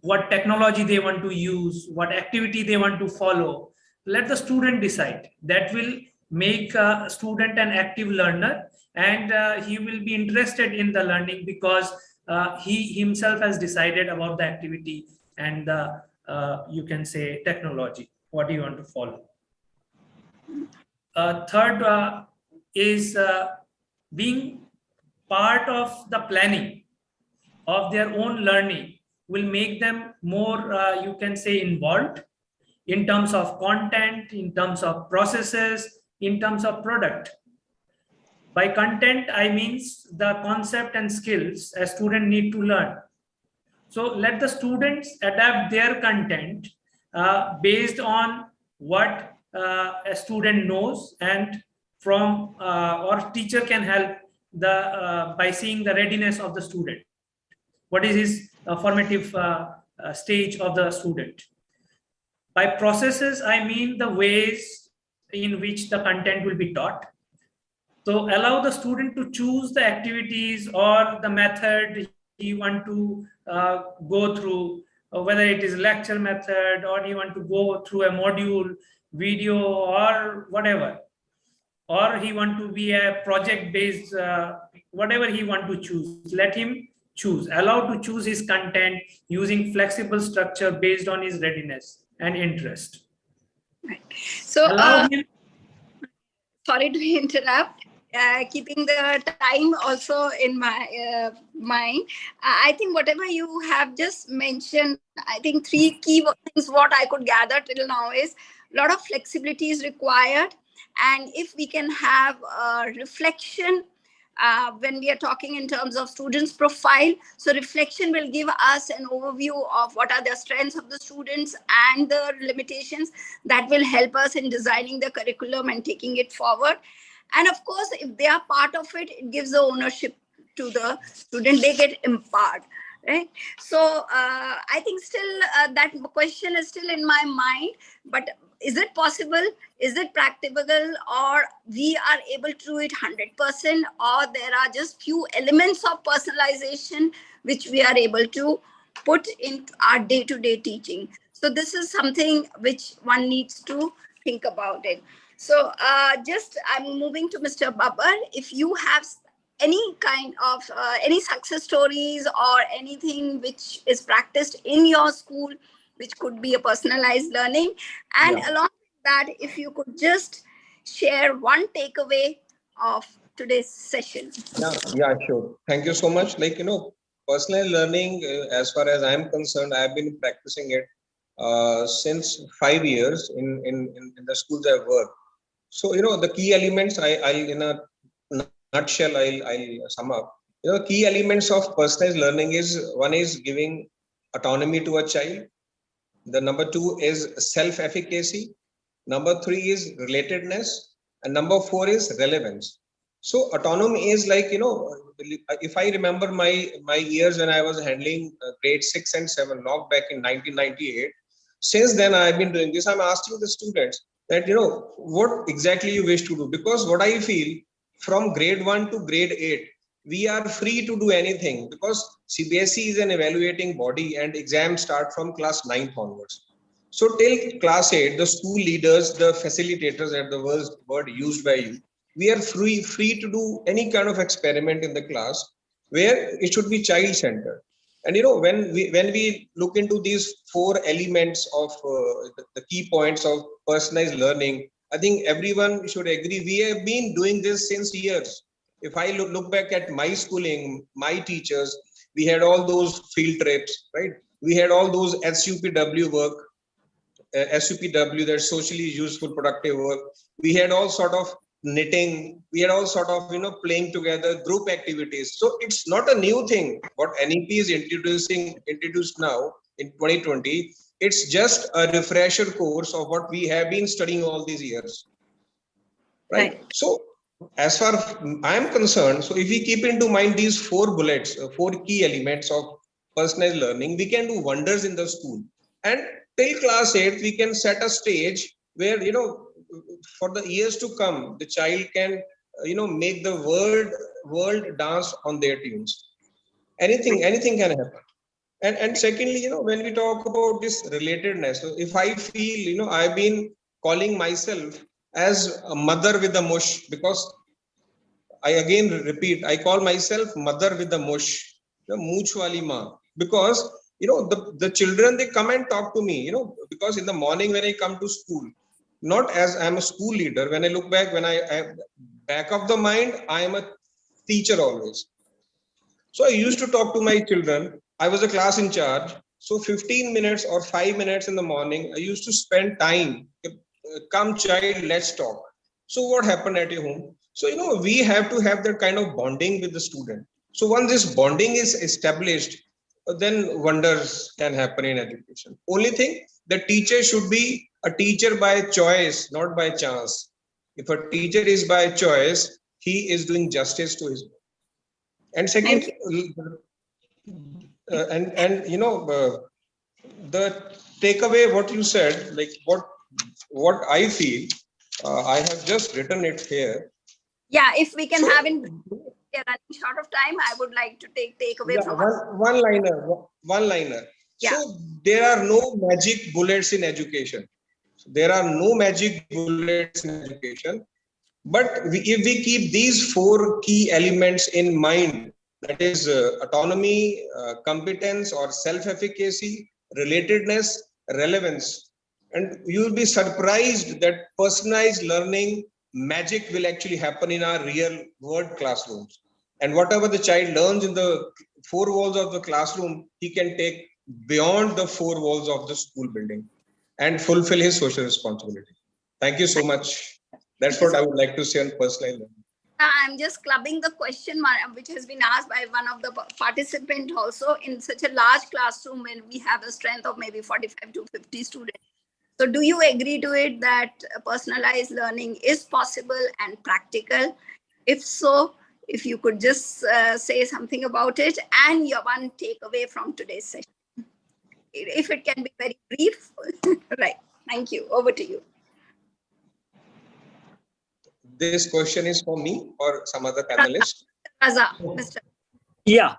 what technology they want to use, what activity they want to follow. Let the student decide. That will make a student an active learner, and he will be interested in the learning because he himself has decided about the activity and the you can say technology, what you want to follow. Third is being part of the planning of their own learning will make them more, you can say, involved in terms of content, in terms of processes, in terms of product. By content, I means the concept and skills a student need to learn. So let the students adapt their content based on what a student knows, and from or teacher can help the by seeing the readiness of the student. What is his formative stage of the student? By processes, I mean the ways in which the content will be taught. So allow the student to choose the activities or the method he want to go through, whether it is lecture method or you want to go through a module, video, or whatever, or he want to be a project based, whatever he want to choose, let him choose. Allow to choose his content using flexible structure based on his readiness and interest. Right. So Allow him. Sorry to interrupt. Keeping the time also in my mind, I think whatever you have just mentioned, I think three key things what I could gather till now is a lot of flexibility is required, and if we can have a reflection when we are talking in terms of students' profile, so reflection will give us an overview of what are the strengths of the students and the limitations that will help us in designing the curriculum and taking it forward. And of course, if they are part of it, it gives the ownership to the student, they get empowered, right? So I think still that question is still in my mind, but is it possible? Is it practicable? Or we are able to do it 100%, or there are just few elements of personalization which we are able to put into our day-to-day teaching? So this is something which one needs to think about it. So just I'm moving to Mr. Babar. If you have any kind of any success stories or anything which is practiced in your school, which could be a personalized learning. And along with that, if you could just share one takeaway of today's session. Yeah, sure. Thank you so much. Personalized learning, as far as I'm concerned, I've been practicing it since 5 years in the schools I've worked. So, the key elements, I'll in a nutshell, I'll sum up. Key elements of personalized learning is, one is giving autonomy to a child. The number 2 is self-efficacy. Number 3 is relatedness. And number 4 is relevance. So autonomy is if I remember my years when I was handling grade 6 and 7 long back in 1998, since then I've been doing this. I'm asking the students that, what exactly you wish to do? Because what I feel, from grade 1 to grade 8, we are free to do anything, because CBSE is an evaluating body and exams start from class 9 onwards. So till class 8, the school leaders, the facilitators, at the word used by you, we are free to do any kind of experiment in the class where it should be child-centered. And when we look into these 4 elements of the key points of personalized learning, I think everyone should agree we have been doing this since years. If I look back at my schooling, my teachers, we had all those field trips, right? We had all those SUPW work, SUPW, that's socially useful, productive work. We had all sort of knitting. We had all sort of, playing together, group activities. So it's not a new thing. What NEP is introduced now in 2020, it's just a refresher course of what we have been studying all these years. Right? So as far as I am concerned, so if we keep into mind these 4 bullets, 4 key elements of personalized learning, we can do wonders in the school. And till class 8, we can set a stage where, for the years to come, the child can, make the world dance on their tunes. Anything can happen. And secondly, when we talk about this relatedness, so if I feel, I've been calling myself as a mother with a mush, because I again repeat, I call myself mother with a mush, the mooch wali maa, because the children, they come and talk to me, because in the morning when I come to school, not as I'm a school leader, when I look back, when I back of the mind, I am a teacher always. So I used to talk to my children. I was a class in charge. So 15 minutes or 5 minutes in the morning, I used to spend time. Come child, let's talk. So what happened at your home? So, we have to have that kind of bonding with the student. So once this bonding is established, then wonders can happen in education. Only thing, the teacher should be a teacher by choice, not by chance. If a teacher is by choice, he is doing justice to his work. And second, the takeaway, what you said, like what I feel, I have just written it here. Yeah, if we can have in, we are running short of time, I would like to take away from one liner. Yeah. So there are no magic bullets in education. There are no magic bullets in education. But if we keep these 4 key elements in mind, that is autonomy, competence or self-efficacy, relatedness, relevance, and you will be surprised that personalized learning magic will actually happen in our real world classrooms. And whatever the child learns in the 4 walls of the classroom, he can take beyond the 4 walls of the school building and fulfill his social responsibility. Thank you so much. That's what I would like to say on personalized learning. I'm just clubbing the question which has been asked by one of the participants also. In such a large classroom when we have a strength of maybe 45 to 50 students. So do you agree to it that personalized learning is possible and practical? If so, if you could just say something about it and your one takeaway from today's session. If it can be very brief. Right. Thank you. Over to you. This question is for me or some other panelist? Yeah.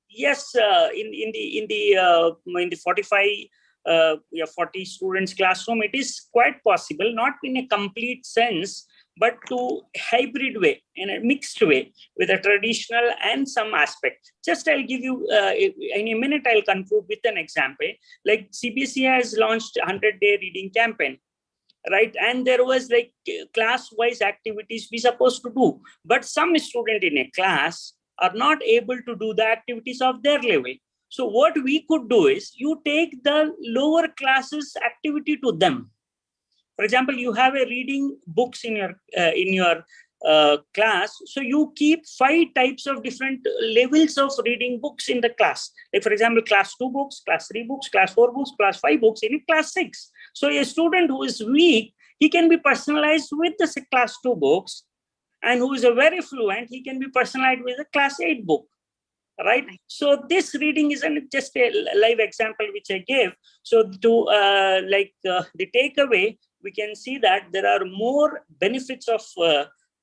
Yes. In the 40 students classroom, it is quite possible, not in a complete sense, but to hybrid way, in a mixed way, with a traditional and some aspect. Just I'll give you in a minute. I'll conclude with an example. Like CBSE has launched 100-day reading campaign. Right, and there was like class-wise activities we supposed to do, but some student in a class are not able to do the activities of their level. So what we could do is you take the lower classes activity to them. For example, you have a reading books in your class, so you keep 5 types of different levels of reading books in the class. Like for example, class 2 books, class 3 books, class 4 books, class 5 books in class 6. So a student who is weak, he can be personalized with the class 2 books, and who is a very fluent, he can be personalized with a class 8 book. Right. So this reading is just a live example which I gave. So to the takeaway, we can see that there are more benefits of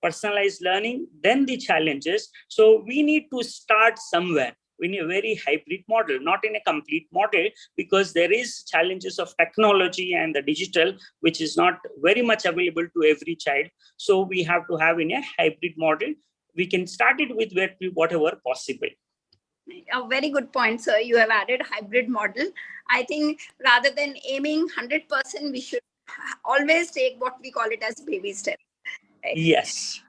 personalized learning than the challenges. So we need to start somewhere. We need a very hybrid model, not in a complete model, because there is challenges of technology and the digital, which is not very much available to every child. So we have to have in a hybrid model. We can start it with whatever possible. A very good point, sir. You have added hybrid model. I think rather than aiming 100%, we should always take what we call it as baby steps. Right? Yes.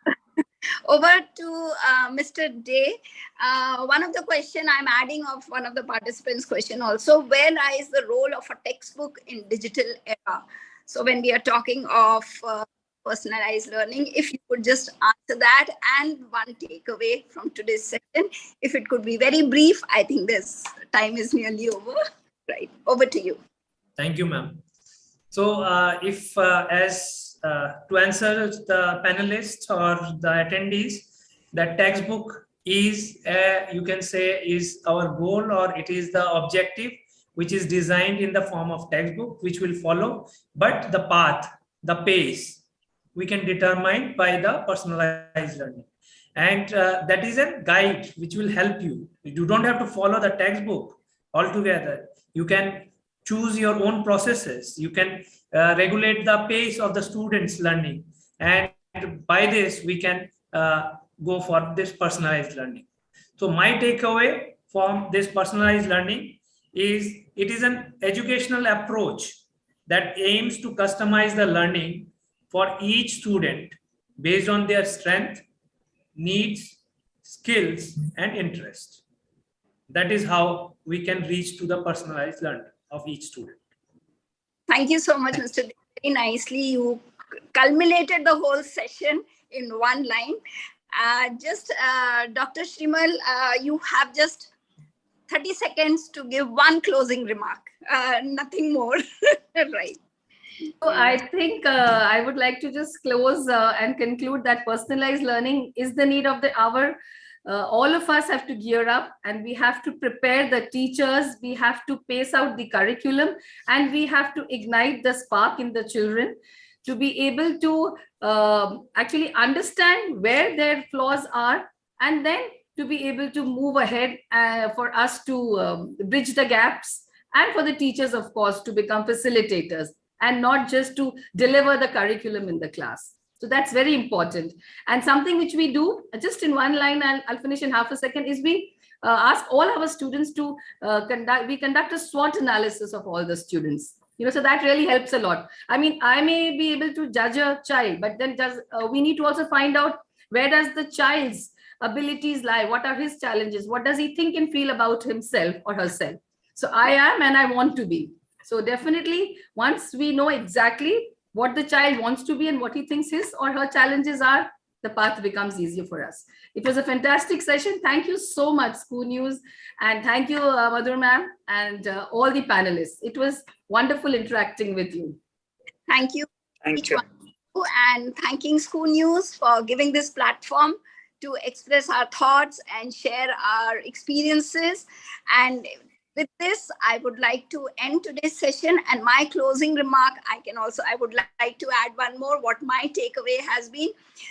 Over to Mr. Day. One of the question I'm adding of one of the participants' question also, where lies the role of a textbook in digital era? So when we are talking of personalized learning, if you could just answer that, and one takeaway from today's session, if it could be very brief. I think this time is nearly over. Right, over to you. Thank you, ma'am. So to answer the panelists or the attendees, the textbook is, you can say, is our goal, or it is the objective, which is designed in the form of textbook, which will follow. But the path, the pace, we can determine by the personalized learning. And that is a guide which will help you. You don't have to follow the textbook altogether. You can choose your own processes. You can regulate the pace of the students' learning. And by this, we can go for this personalized learning. So my takeaway from this personalized learning is it is an educational approach that aims to customize the learning for each student based on their strength, needs, skills, and interest. That is how we can reach to the personalized learning of each student. Thank you so much, Mr. Dev. Very nicely, you culminated the whole session in one line. Dr. Shrimal, you have just 30 seconds to give one closing remark, nothing more. Right. So I think I would like to just close and conclude that personalized learning is the need of the hour. All of us have to gear up, and we have to prepare the teachers, we have to pace out the curriculum, and we have to ignite the spark in the children to be able to actually understand where their flaws are, and then to be able to move ahead for us to bridge the gaps, and for the teachers, of course, to become facilitators and not just to deliver the curriculum in the class. So that's very important. And something which we do, just in one line, I'll finish in half a second, is we ask all our students to conduct a SWOT analysis of all the students. So that really helps a lot. I mean, I may be able to judge a child, but then we need to also find out where does the child's abilities lie? What are his challenges? What does he think and feel about himself or herself? So I am and I want to be. So definitely, once we know exactly what the child wants to be and what he thinks his or her challenges are, the path becomes easier for us. It was a fantastic session. Thank you so much, Scoonews, and thank you, Madhur ma'am, and all the panelists. It was wonderful interacting with you. Thank you. Thank you. And thanking Scoonews for giving this platform to express our thoughts and share our experiences. And with this, I would like to end today's session, and my closing remark, I would like to add one more, what my takeaway has been.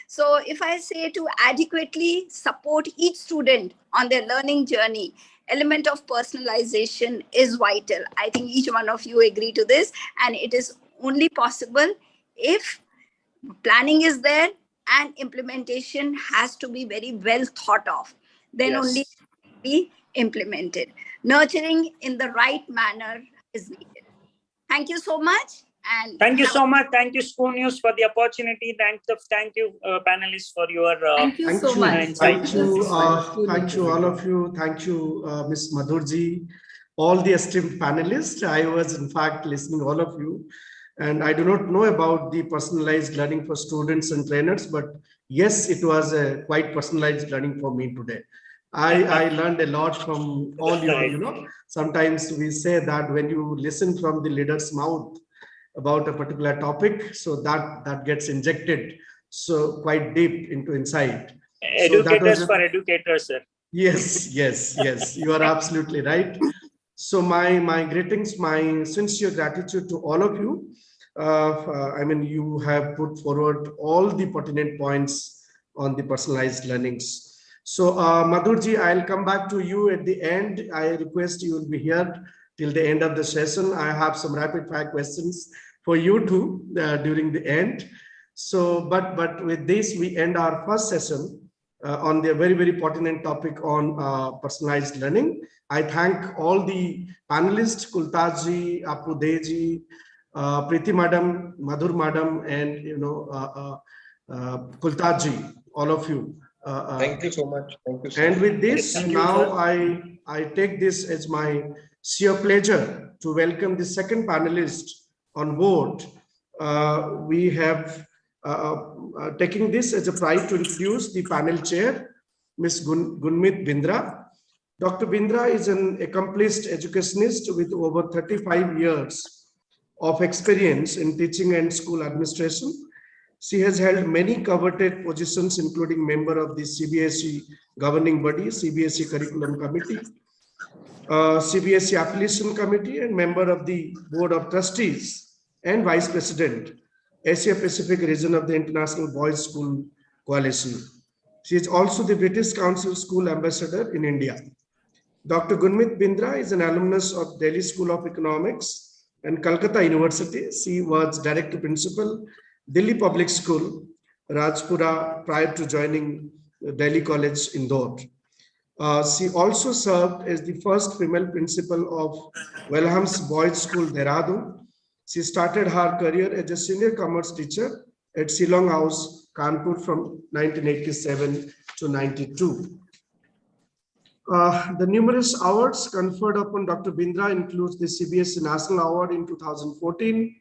So if I say to adequately support each student on their learning journey, element of personalization is vital. I think each one of you agree to this, and it is only possible if planning is there and implementation has to be very well thought of. Then Yes. only be implemented. Nurturing in the right manner is needed. Thank you so much. And Thank you so much. Thank you, Scoonews, for the opportunity. Thank you, panelists, for your Thank you so you. much. Thank you, all of you. Thank you, Ms. Madhurji, all the esteemed panelists. I was, in fact, listening all of you. And I do not know about the personalized learning for students and trainers, but yes, it was a quite personalized learning for me today. I learned a lot from all you, sometimes we say that when you listen from the leader's mouth about a particular topic, so that gets injected so quite deep into inside. educators for educators, sir. Yes, you are absolutely right. So my greetings, my sincere gratitude to all of you. I mean, you have put forward all the pertinent points on the personalized learnings. So Madhurji, I'll come back to you at the end. I request you will be here till the end of the session. I have some rapid fire questions for you too during the end. So, but with this, we end our first session on the very, very pertinent topic on personalized learning. I thank all the panelists, Kultaji, Apudeji, Preeti Madam, Madhur Madam, and Kultaji, all of you. Thank you so much. Thank you, sir. And with this, Thank you, now sir. I take this as my sheer pleasure to welcome the second panelist on board. We have taking this as a pride to introduce the panel chair, Ms. Gunmit Bindra. Dr. Bindra is an accomplished educationist with over 35 years of experience in teaching and school administration. She has held many coveted positions, including member of the CBSE governing body, CBSE Curriculum Committee, CBSE Affiliation Committee, and member of the Board of Trustees and Vice President, Asia Pacific region of the International Boys School Coalition. She is also the British Council School Ambassador in India. Dr. Gunmit Bindra is an alumnus of Delhi School of Economics and Calcutta University. She was Director Principal, Delhi Public School, Rajpura, prior to joining Delhi College, Indore. She also served as the first female principal of Wellham's Boys School, Dehradun. She started her career as a senior commerce teacher at Shillong House, Kanpur from 1987 to 92. The numerous awards conferred upon Dr. Bindra includes the CBSE National Award in 2014,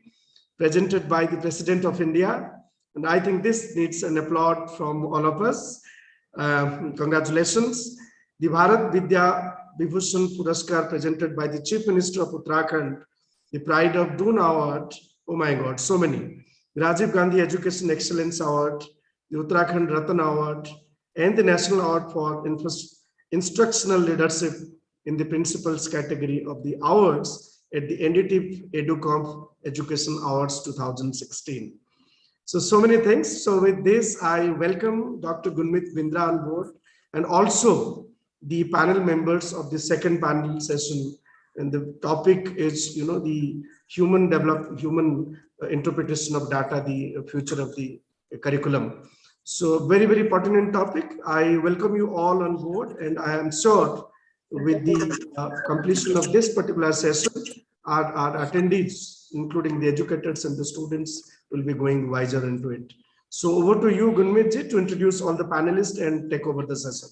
presented by the President of India. And I think this needs an applaud from all of us. Congratulations. The Bharat Vidya Vibhushan Puraskar presented by the Chief Minister of Uttarakhand, the Pride of Doon Award. Oh my God, so many. The Rajiv Gandhi Education Excellence Award, the Uttarakhand Ratan Award, and the National Award for Instructional Leadership in the Principals category of the awards at the NDT EduComp Education Awards 2016. So many things. So with this, I welcome Dr. Gunmit Bindra on board and also the panel members of the second panel session. And the topic is, the human interpretation of data, the future of the curriculum. So very, very pertinent topic. I welcome you all on board, and I am sure with the completion of this particular session, our attendees, including the educators and the students, will be going wiser into it. So over to you, Gunmitji, to introduce all the panelists and take over the session.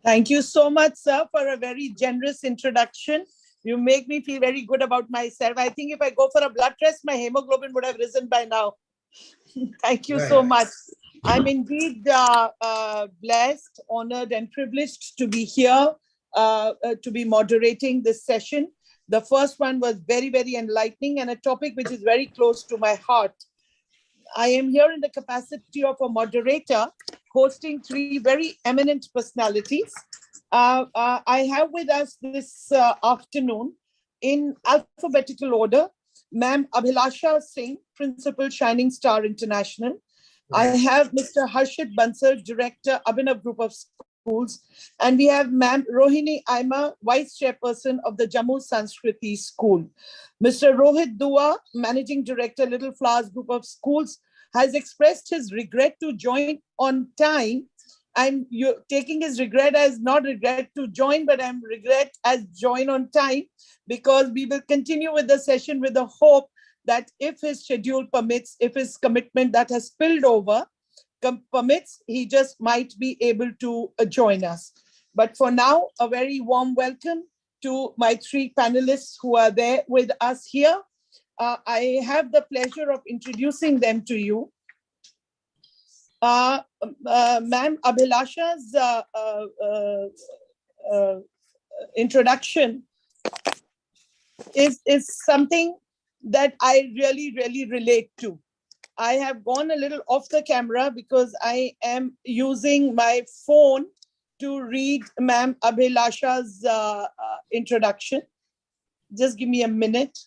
Thank you so much, sir, for a very generous introduction. You make me feel very good about myself. I think if I go for a blood test, my hemoglobin would have risen by now. Thank you so much. I'm indeed blessed, honored, and privileged to be here, to be moderating this session. The first one was very, very enlightening and a topic which is very close to my heart. I am here in the capacity of a moderator, hosting three very eminent personalities. I have with us this afternoon, in alphabetical order, Ma'am Abhilasha Singh, Principal, Shining Star International. I have Mr. Harshit Bansal, Director, Abhinav Group of Schools. And we have Ma'am Rohini Aima, Vice Chairperson of the Jammu Sanskriti School. Mr. Rohit Dua, Managing Director, Little Flowers Group of Schools, has expressed his regret to join on time. I'm taking his regret as not regret to join, but I'm regret as join on time, because we will continue with the session with the hope that if his schedule permits, if his commitment that has spilled over permits, he just might be able to join us. But for now, a very warm welcome to my three panelists who are there with us here. I have the pleasure of introducing them to you. Ma'am Abhilasha's introduction is something that I really, really relate to. I have gone a little off the camera because I am using my phone to read Ma'am Abhilasha's introduction. Just give me a minute.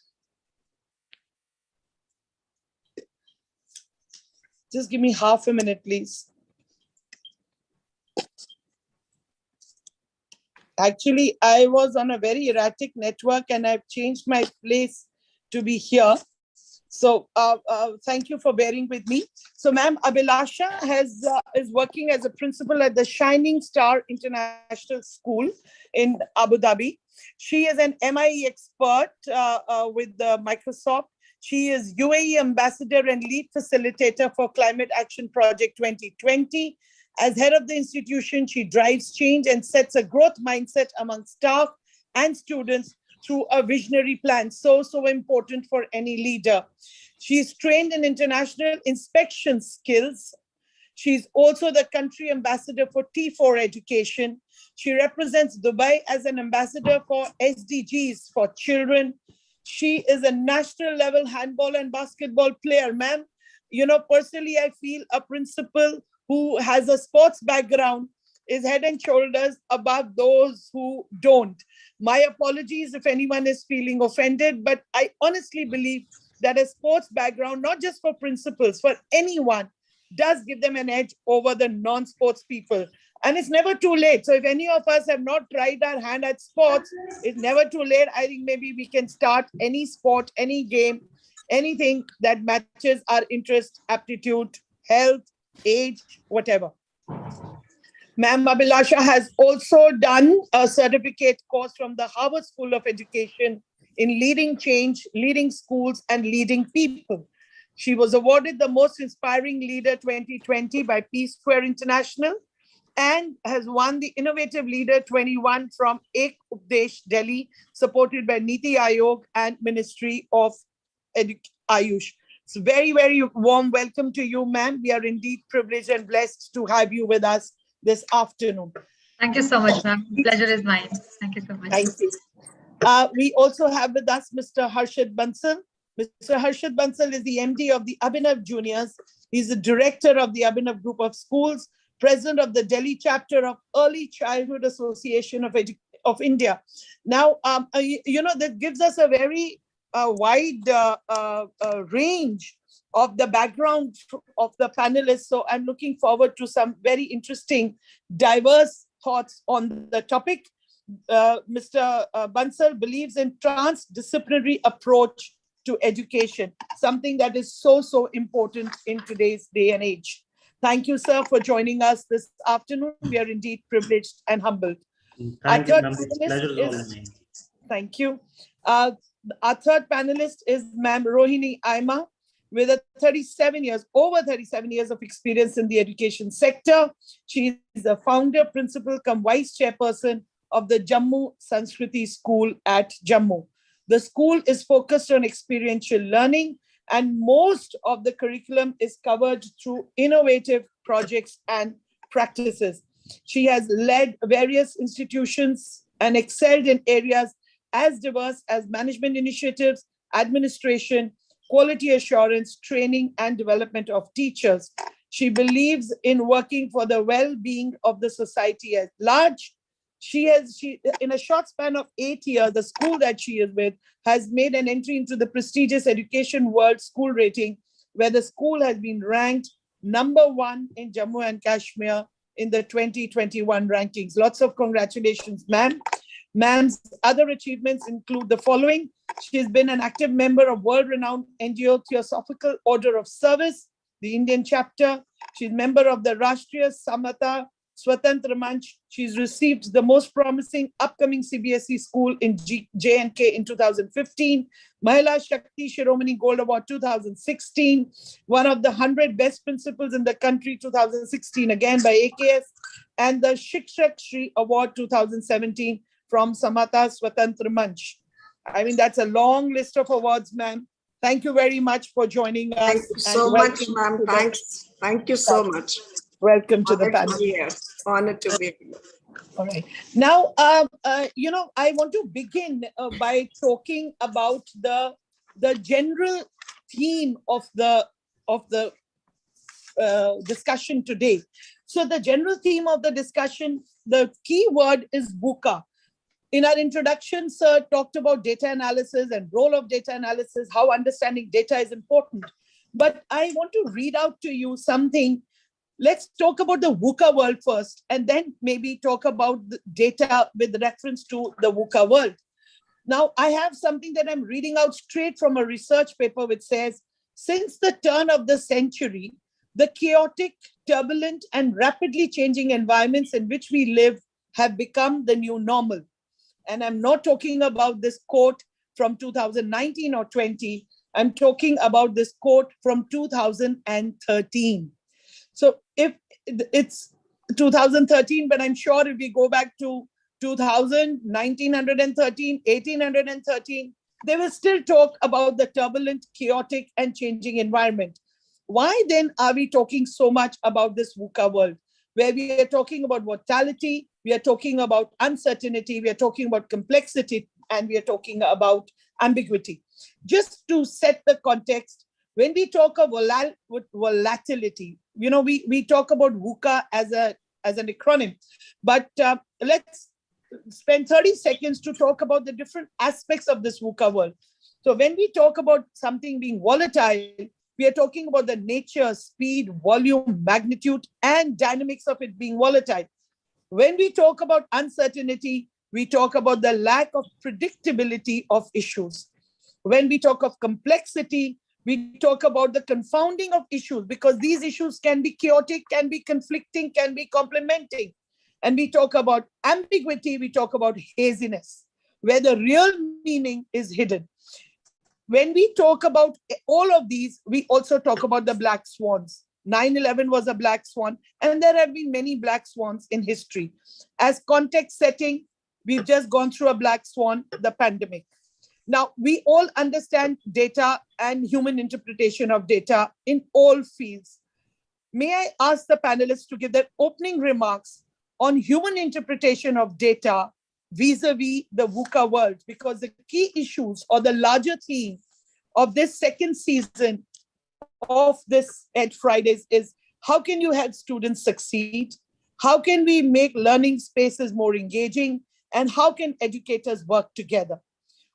Just give me half a minute, please. Actually, I was on a very erratic network and I've changed my place to be here. So thank you for bearing with me. So ma'am, Abhilasha is working as a principal at the Shining Star International School in Abu Dhabi. She is an MIE expert with Microsoft. She is UAE ambassador and lead facilitator for Climate Action Project 2020. As head of the institution, she drives change and sets a growth mindset among staff and students through a visionary plan. So important for any leader. She's trained in international inspection skills. She's also the country ambassador for T4 education. She represents Dubai as an ambassador for SDGs for children. She is a national level handball and basketball player. Ma'am, personally, I feel a principal who has a sports background is head and shoulders above those who don't. My apologies if anyone is feeling offended, but I honestly believe that a sports background, not just for principals, for anyone, does give them an edge over the non-sports people. And it's never too late. So if any of us have not tried our hand at sports, it's never too late. I think maybe we can start any sport, any game, anything that matches our interest, aptitude, health, age, whatever. Ma'am Abhilasha has also done a certificate course from the Harvard School of Education in leading change, leading schools, and leading people. She was awarded the Most Inspiring Leader 2020 by Peace Square International and has won the Innovative Leader 21 from Ek Updesh, Delhi, supported by Niti Aayog and Ministry of Ayush. So very, very warm welcome to you, ma'am. We are indeed privileged and blessed to have you with us this afternoon. Thank you so much, ma'am. Pleasure is mine. Thank you so much. Thank you. We also have with us Mr. Harshit Bansal. Mr. Harshit Bansal is the MD of the Abhinav Juniors. He's the director of the Abhinav Group of Schools, president of the Delhi chapter of Early Childhood Association of India. Now, that gives us a very wide range of the background of the panelists. So I'm looking forward to some very interesting, diverse thoughts on the topic. Mr. Bansal believes in transdisciplinary approach to education, something that is so important in today's day and age. Thank you, sir, for joining us this afternoon. We are indeed privileged and humbled. Thank you, ma'am. Pleasure is all mine. Thank you. Our third panelist is Ma'am Rohini Aima, with over 37 years of experience in the education sector. She is the founder, principal, cum vice chairperson of the Jammu Sanskriti School at Jammu. The school is focused on experiential learning, and most of the curriculum is covered through innovative projects and practices. She has led various institutions and excelled in areas as diverse as management initiatives, administration, quality assurance, training, and development of teachers. She believes in working for the well-being of the society at large. She in a short span of 8 years, the school that she is with has made an entry into the prestigious Education World School Rating, where the school has been ranked #1 in Jammu and Kashmir in the 2021 rankings. Lots of congratulations, ma'am. Ma'am's other achievements include the following. She's been an active member of world-renowned NGO Theosophical Order of Service, the Indian chapter. She's member of the Rashtriya Samata Swatantra Manch. She's received the most promising upcoming CBSE school in J&K in 2015, Mahila Shakti Shiromani Gold Award 2016, one of the 100 best principals in the country 2016, again by AKS, and the Shikshak Shri Award 2017 from Samata Swatantra Manch. I mean, that's a long list of awards, ma'am. Thank you very much for joining us. Thank you so much, ma'am. Thanks. Thank you so much. Welcome to the panel. Honored to be here. All right. Now, I want to begin by talking about the general theme of the discussion today. So the general theme of the discussion, the key word is VUCA. In our introduction, sir talked about data analysis and role of data analysis, how understanding data is important. But I want to read out to you something. Let's talk about the VUCA world first, and then maybe talk about the data with reference to the VUCA world. Now, I have something that I'm reading out straight from a research paper which says, since the turn of the century, the chaotic, turbulent, and rapidly changing environments in which we live have become the new normal. And I'm not talking about this quote from 2019 or 20. I'm talking about this quote from 2013. So if it's 2013, but I'm sure if we go back to 2000, 1913, 1813, they will still talk about the turbulent, chaotic, and changing environment. Why then are we talking so much about this VUCA world, where we are talking about mortality, we are talking about uncertainty, we are talking about complexity, and we are talking about ambiguity? Just to set the context, when we talk of volatility, we talk about VUCA as an acronym, but let's spend 30 seconds to talk about the different aspects of this VUCA world. So when we talk about something being volatile, we are talking about the nature, speed, volume, magnitude, and dynamics of it being volatile. When we talk about uncertainty, we talk about the lack of predictability of issues. When we talk of complexity, we talk about the confounding of issues, because these issues can be chaotic, can be conflicting, can be complementing. And we talk about ambiguity, we talk about haziness, where the real meaning is hidden. When we talk about all of these, we also talk about the black swans. 9/11 was a black swan, and there have been many black swans in history. As context setting, we've just gone through a black swan, the pandemic. Now, we all understand data and human interpretation of data in all fields. May I ask the panelists to give their opening remarks on human interpretation of data vis-a-vis the VUCA world, because the key issues or the larger theme of this second season of this EdFridays is, how can you help students succeed? How can we make learning spaces more engaging? And how can educators work together?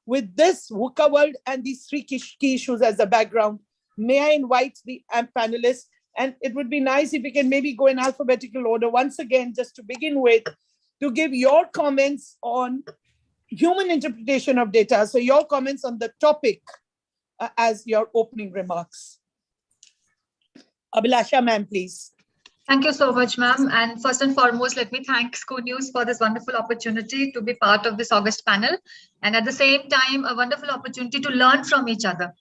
With this VUCA world and these three key issues as a background, may I invite the panelists, and it would be nice if we can maybe go in alphabetical order once again, just to begin with, to give your comments on human interpretation of data. So your comments on the topic as your opening remarks. Abhilasha, ma'am, please. Thank you so much, ma'am. And first and foremost, let me thank Scoonews for this wonderful opportunity to be part of this August panel. And at the same time, a wonderful opportunity to learn from each other.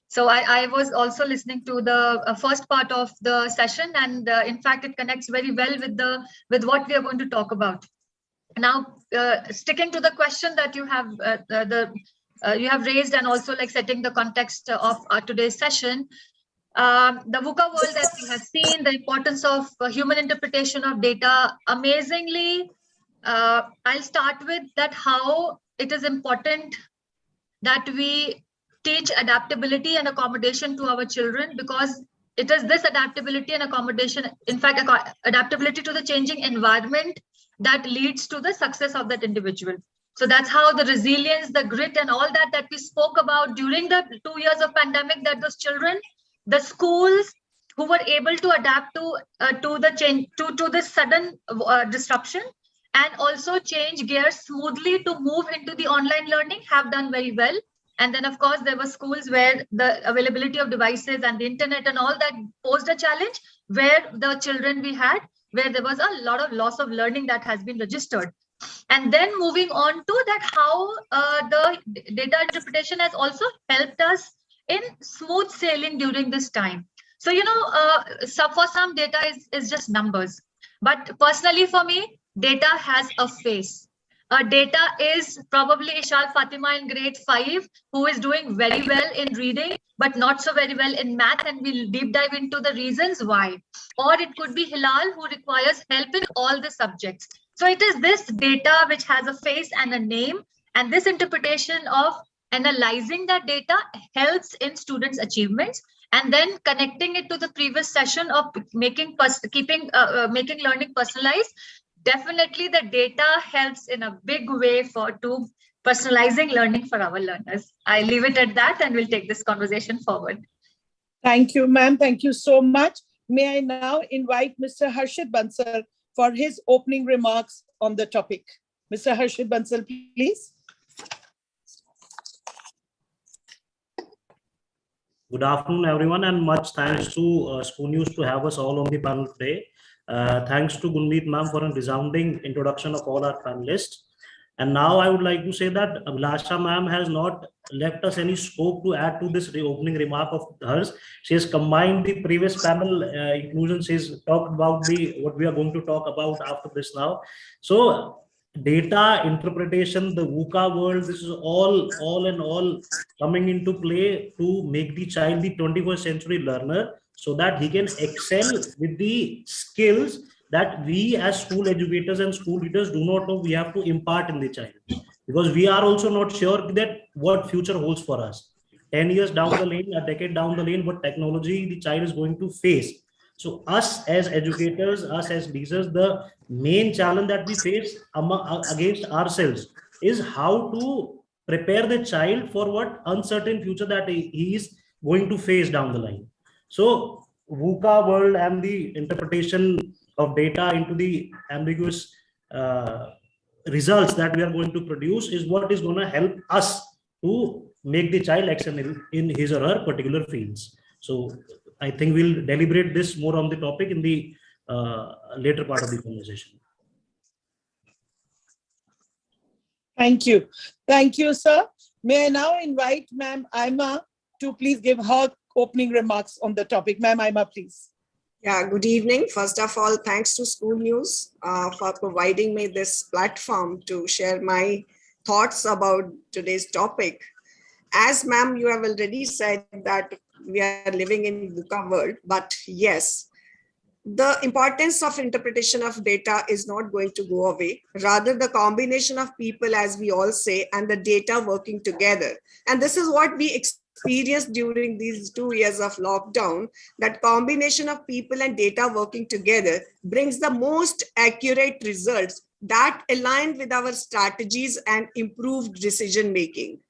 So I was also listening to the first part of the session, and in fact, it connects very well with what we are going to talk about. Now, sticking to the question that you have raised, and also like setting the context of today's session, the VUCA world that we have seen, the importance of human interpretation of data, amazingly, I'll start with that how it is important that we teach adaptability and accommodation to our children, because it is this adaptability and accommodation, in fact, adaptability to the changing environment, that leads to the success of that individual. So that's how the resilience, the grit, and all that we spoke about during the 2 years of pandemic, that those children, the schools who were able to adapt to the change, to this sudden disruption, and also change gears smoothly to move into the online learning, have done very well. And then, of course, there were schools where the availability of devices and the internet and all that posed a challenge, where the children we had, where there was a lot of loss of learning that has been registered. And then moving on to that, how the data interpretation has also helped us in smooth sailing during this time. So, for some data is just numbers. But personally for me, data has a face. Data is probably Ishal Fatima in grade 5, who is doing very well in reading, but not so very well in math. And we'll deep dive into the reasons why. Or it could be Hilal, who requires help in all the subjects. So it is this data which has a face and a name. And this interpretation of analyzing that data helps in students' achievements. And then connecting it to the previous session of making learning personalized. Definitely the data helps in a big way to personalizing learning for our learners. I leave it at that, and we'll take this conversation forward. Thank you, ma'am. Thank you so much. May I now invite Mr. Harshit Bansal for his opening remarks on the topic. Mr. Harshit Bansal, please. Good afternoon, everyone, and much thanks to Scoonews to have us all on the panel today. Thanks to Gunmeet ma'am for a resounding introduction of all our panelists. And now I would like to say that Abhilasha ma'am has not left us any scope to add to this opening remark of hers. She has combined the previous panel inclusion. She's talked about what we are going to talk about after this now. So data interpretation, the VUCA world, this is all in all coming into play to make the child the 21st century learner so that he can excel with the skills that we as school educators and school leaders do not know we have to impart in the child, because we are also not sure that what future holds for us 10 years down the lane, a decade down the lane, what technology the child is going to face. So us as educators, us as leaders, the main challenge that we face against ourselves is how to prepare the child for what uncertain future that he is going to face down the line. So VUCA world and the interpretation of data into the ambiguous results that we are going to produce is what is going to help us to make the child excel in his or her particular fields. So I think we'll deliberate this more on the topic in the later part of the conversation. Thank you. Thank you, sir. May I now invite Ma'am Aima to please give her opening remarks on the topic. Ma'am Aima, please. Yeah, good evening. First of all, thanks to Scoonews for providing me this platform to share my thoughts about today's topic. As ma'am, you have already said that we are living in VUCA world, but yes, the importance of interpretation of data is not going to go away. Rather, the combination of people, as we all say, and the data working together. And this is what we experienced during these 2 years of lockdown, that combination of people and data working together brings the most accurate results that align with our strategies and improved decision making.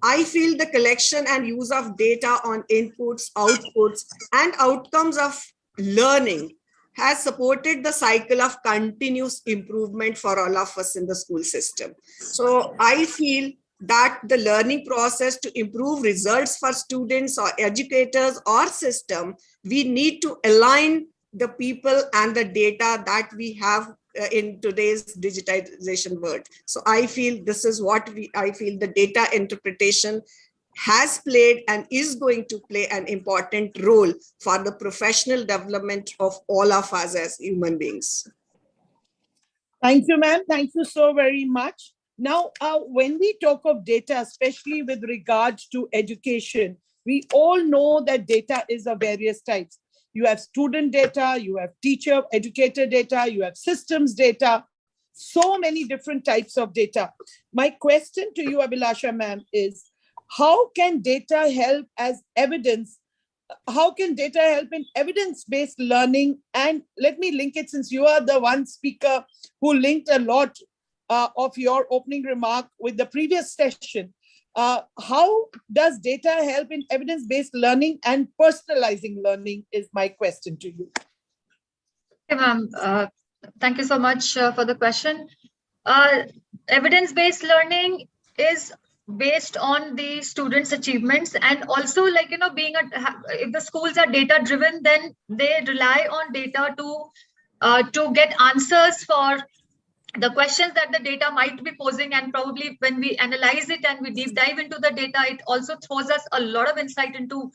I feel the collection and use of data on inputs, outputs, and outcomes of learning has supported the cycle of continuous improvement for all of us in the school system. So I feel that the learning process to improve results for students or educators or system, we need to align the people and the data that we have in today's digitization world. So I feel this is what I feel the data interpretation has played and is going to play an important role for the professional development of all of us as human beings. Thank you, ma'am. Thank you so very much. Now, when we talk of data, especially with regard to education, we all know that data is of various types. You have student data, you have teacher, educator data, you have systems data, so many different types of data. My question to you, Abhilasha ma'am, is how can data help as evidence? How can data help in evidence-based learning? And let me link it, since you are the one speaker who linked a lot of your opening remark with the previous session. How does data help in evidence-based learning and personalizing learning is my question to you. Okay, ma'am. Thank you so much for the question. Evidence-based learning is based on the students' achievements, and also, like, you know, being if the schools are data driven, then they rely on data to get answers for the questions that the data might be posing. And probably when we analyze it and we deep dive into the data, it also throws us a lot of insight into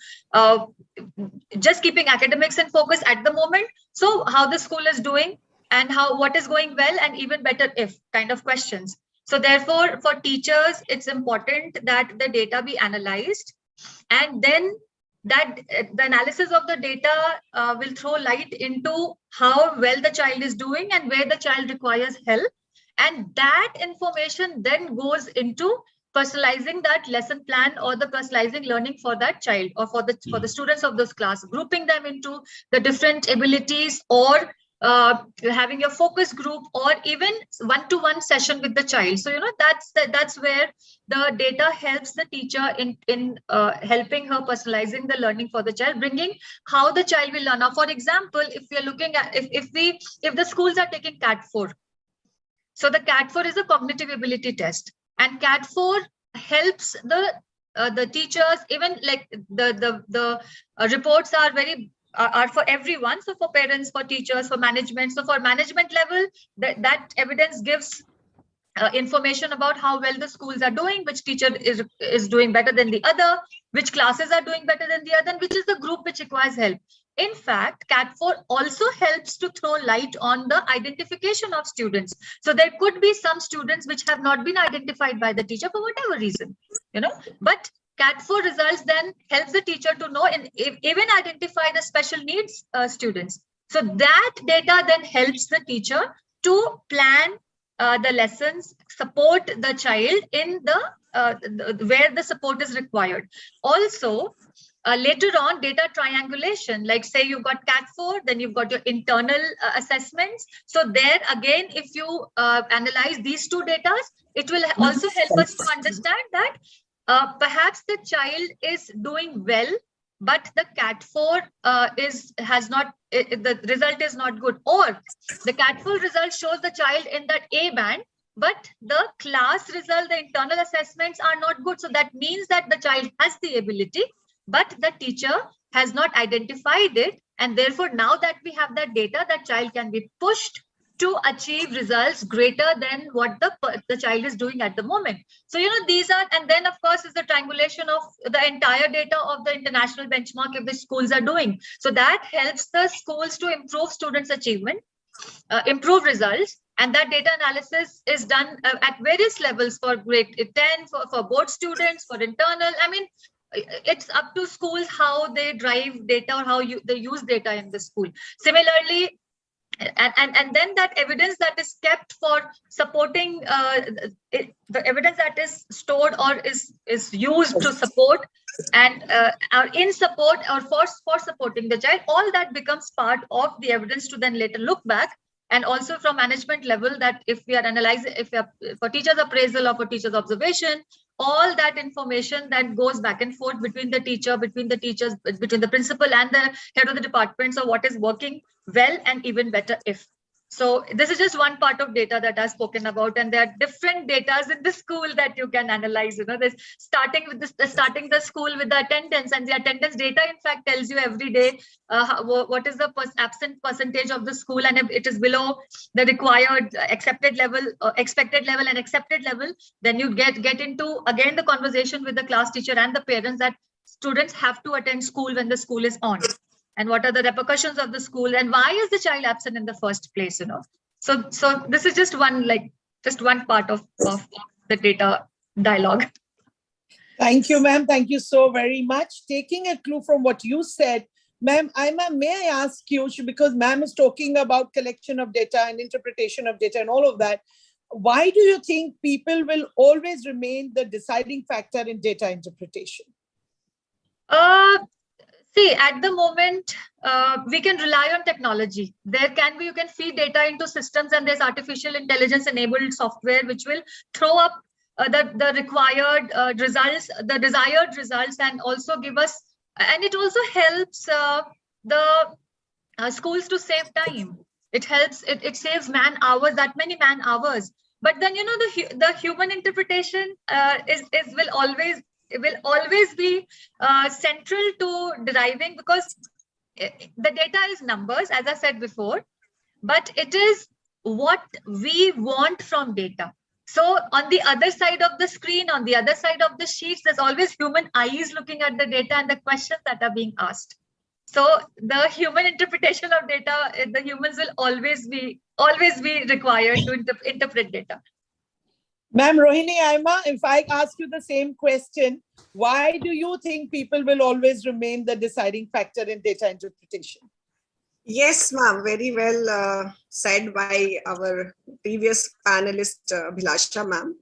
just keeping academics in focus at the moment. So how the school is doing and what is going well, and even better if kind of questions. So therefore, for teachers, it's important that the data be analyzed, and then that the analysis of the data will throw light into how well the child is doing and where the child requires help. And that information then goes into personalizing that lesson plan or the personalizing learning for that child or for the students of this class, grouping them into the different abilities, or having a focus group, or even one-to-one session with the child. So, you know, that's where the data helps the teacher in helping her personalizing the learning for the child, bringing how the child will learn. Now, for example, if we are looking at if the schools are taking CAT4, so the CAT4 is a cognitive ability test, and CAT4 helps the the teachers, even like the reports are are for everyone. So for parents, for teachers, for management. So for management level, that evidence gives information about how well the schools are doing, which teacher is doing better than the other, which classes are doing better than the other, and which is the group which requires help. In fact, CAT4 also helps to throw light on the identification of students. So there could be some students which have not been identified by the teacher for whatever reason, but CAT4 results then helps the teacher to know and even identify the special needs students. So that data then helps the teacher to plan the lessons, support the child in where the support is required. Also, later on, data triangulation, like say you've got CAT4, then you've got your internal assessments. So there again, if you analyze these two data, it will also help us to understand that perhaps the child is doing well, but the CAT4 the result is not good, or the CAT4 result shows the child in that A band, but the class result, the internal assessments are not good. So that means that the child has the ability, but the teacher has not identified it. And therefore, now that we have that data, that child can be pushed to achieve results greater than what the child is doing at the moment. So, these are, and then of course is the triangulation of the entire data of the international benchmark if the schools are doing. So that helps the schools to improve students' achievement, improve results. And that data analysis is done at various levels for grade 10, for board students, for internal. I mean, it's up to schools how they drive data or how they use data in the school. Similarly, and then that evidence that is kept for supporting the evidence that is stored or is used to support and in support or for supporting the child, all that becomes part of the evidence to then later look back. And also from management level, that if we are analyzing, if we are for teachers appraisal or for teachers observation, all that information that goes back and forth between the teacher, between the teachers, between the principal and the head of the department. So what is working well and even better if. So this is just one part of data that I've spoken about, and there are different datas in the school that you can analyze. There's starting the school with the attendance, and the attendance data in fact tells you every day what is the absent percentage of the school, and if it is below the required expected level and accepted level, then you get into again the conversation with the class teacher and the parents that students have to attend school when the school is on. And what are the repercussions of the school, and why is the child absent in the first place? So this is just one part of the data dialogue. Thank you, ma'am. Thank you so very much. Taking a clue from what you said, ma'am, may I ask you, because ma'am is talking about collection of data and interpretation of data and all of that, why do you think people will always remain the deciding factor in data interpretation? See, at the moment, we can rely on technology. You can feed data into systems, and there's artificial intelligence enabled software which will throw up the required results, the desired results, and also give us, and it also helps the schools to save time. It helps, it saves man hours, that many man hours. But then, the human interpretation will always be central to deriving, because the data is numbers, as I said before, but it is what we want from data. So on the other side of the screen, on the other side of the sheets, there's always human eyes looking at the data and the questions that are being asked. So the human interpretation of data, the humans will always be required to interpret data. Ma'am Rohini Aima, if I ask you the same question, why do you think people will always remain the deciding factor in data interpretation? Yes, ma'am, very well said by our previous panelist, Bhilasha ma'am.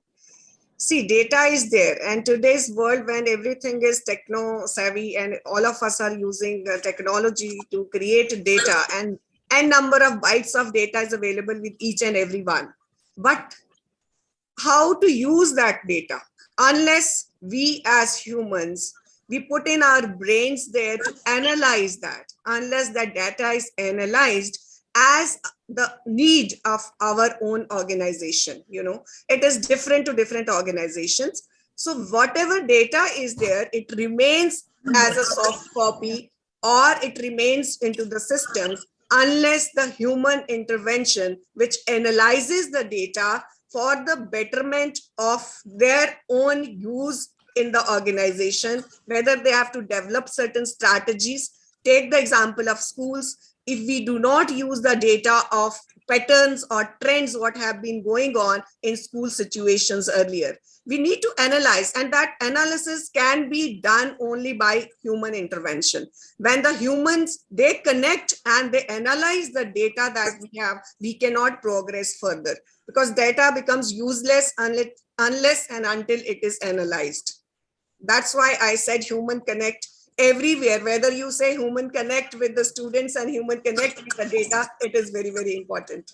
See, data is there, and today's world when everything is techno savvy and all of us are using technology to create data, and number of bytes of data is available with each and every one. But how to use that data, unless we as humans, we put in our brains there to analyze that, unless that data is analyzed as the need of our own organization. It is different to different organizations. So whatever data is there, it remains as a soft copy or it remains into the systems unless the human intervention, which analyzes the data for the betterment of their own use in the organization, whether they have to develop certain strategies. Take the example of schools. If we do not use the data of patterns or trends, what have been going on in school situations earlier, we need to analyze, and that analysis can be done only by human intervention. When the humans, they connect and they analyze the data that we have, we cannot progress further because data becomes useless unless and until it is analyzed. That's why I said human connect everywhere. Whether you say human connect with the students and human connect with the data, it is very, very important.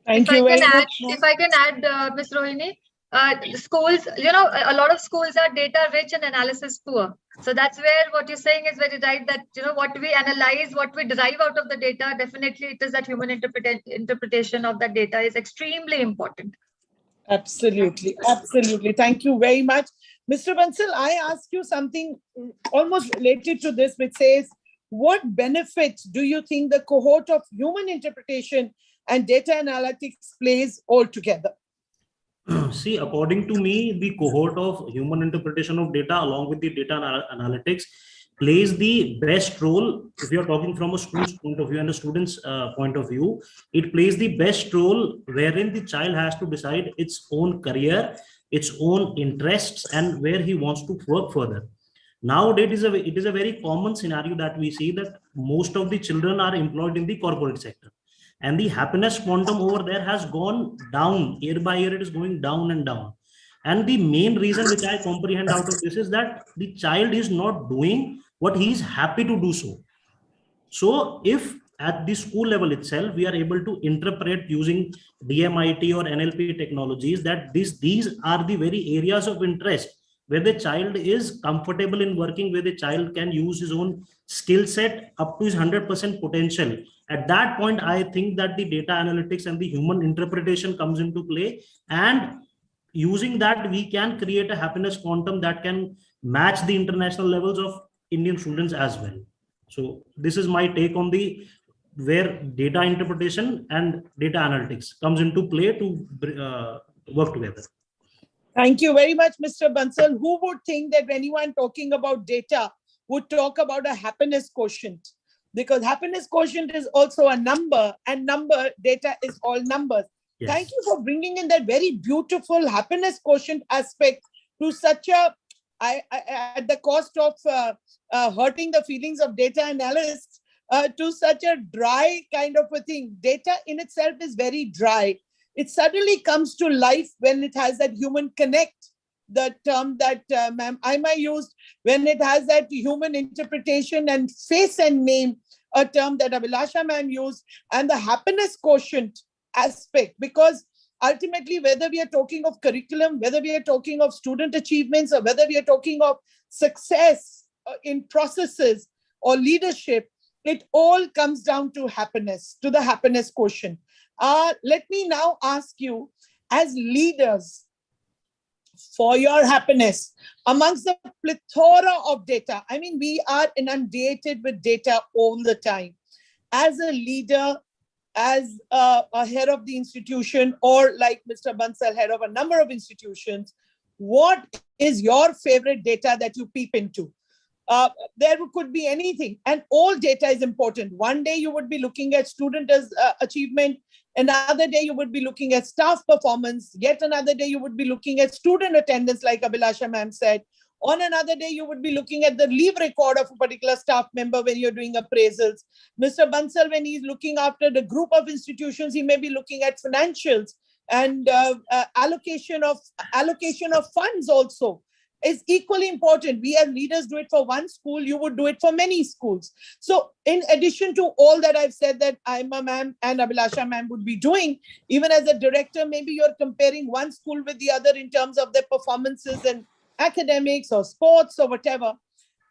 Thank you very much. If I can add, Ms. Rohini, the schools, a lot of schools are data rich and analysis poor. So that's where what you're saying is very right, that, what we analyze, what we derive out of the data, definitely it is that human interpretation of that data is extremely important. Absolutely. Absolutely. Thank you very much. Mr. Bansal, I ask you something almost related to this, which says, what benefits do you think the cohort of human interpretation and data analytics plays altogether? See, according to me, the cohort of human interpretation of data along with the data analytics plays the best role. If you're talking from a school's point of view and a student's point of view, it plays the best role wherein the child has to decide its own career, its own interests, and where he wants to work further. Nowadays, it is a very common scenario that we see that most of the children are employed in the corporate sector. And the happiness quantum over there has gone down. Year by year, it is going down and down. And the main reason which I comprehend out of this is that the child is not doing what he is happy to do so. So if at the school level itself, we are able to interpret using DMIT or NLP technologies that these are the very areas of interest where the child is comfortable in working, where the child can use his own skill set up to his 100% potential. At that point, I think that the data analytics and the human interpretation comes into play, and using that, we can create a happiness quantum that can match the international levels of Indian students as well. So this is my take on the where data interpretation and data analytics comes into play to work together. Thank you very much, Mr. Bansal. Who would think that anyone talking about data would talk about a happiness quotient? Because happiness quotient is also a number, and data is all numbers. Yes. Thank you for bringing in that very beautiful happiness quotient aspect to such a, at the cost of hurting the feelings of data analysts, to such a dry kind of a thing. Data in itself is very dry. It suddenly comes to life when it has that human connect, the term that Ma'am Aima used, when it has that human interpretation and face and name, a term that Abhilasha Ma'am used, and the happiness quotient aspect. Because ultimately, whether we are talking of curriculum, whether we are talking of student achievements, or whether we are talking of success in processes or leadership, it all comes down to happiness, to the happiness quotient. Let me now ask you, as leaders, for your happiness, amongst the plethora of data, I mean, we are inundated with data all the time. As a leader, as a head of the institution, or like Mr. Bansal, head of a number of institutions, what is your favorite data that you peep into? There could be anything, and all data is important. One day you would be looking at student achievement, another day you would be looking at staff performance, yet another day you would be looking at student attendance, like Abhilasha Ma'am said. On another day, you would be looking at the leave record of a particular staff member when you're doing appraisals. Mr. Bansal, when he's looking after the group of institutions, he may be looking at financials, and allocation of funds also is equally important. We as leaders do it for one school, you would do it for many schools. So in addition to all that I've said that Aima Ma'am and Abhilasha Ma'am would be doing, even as a director, maybe you're comparing one school with the other in terms of their performances and academics or sports or whatever.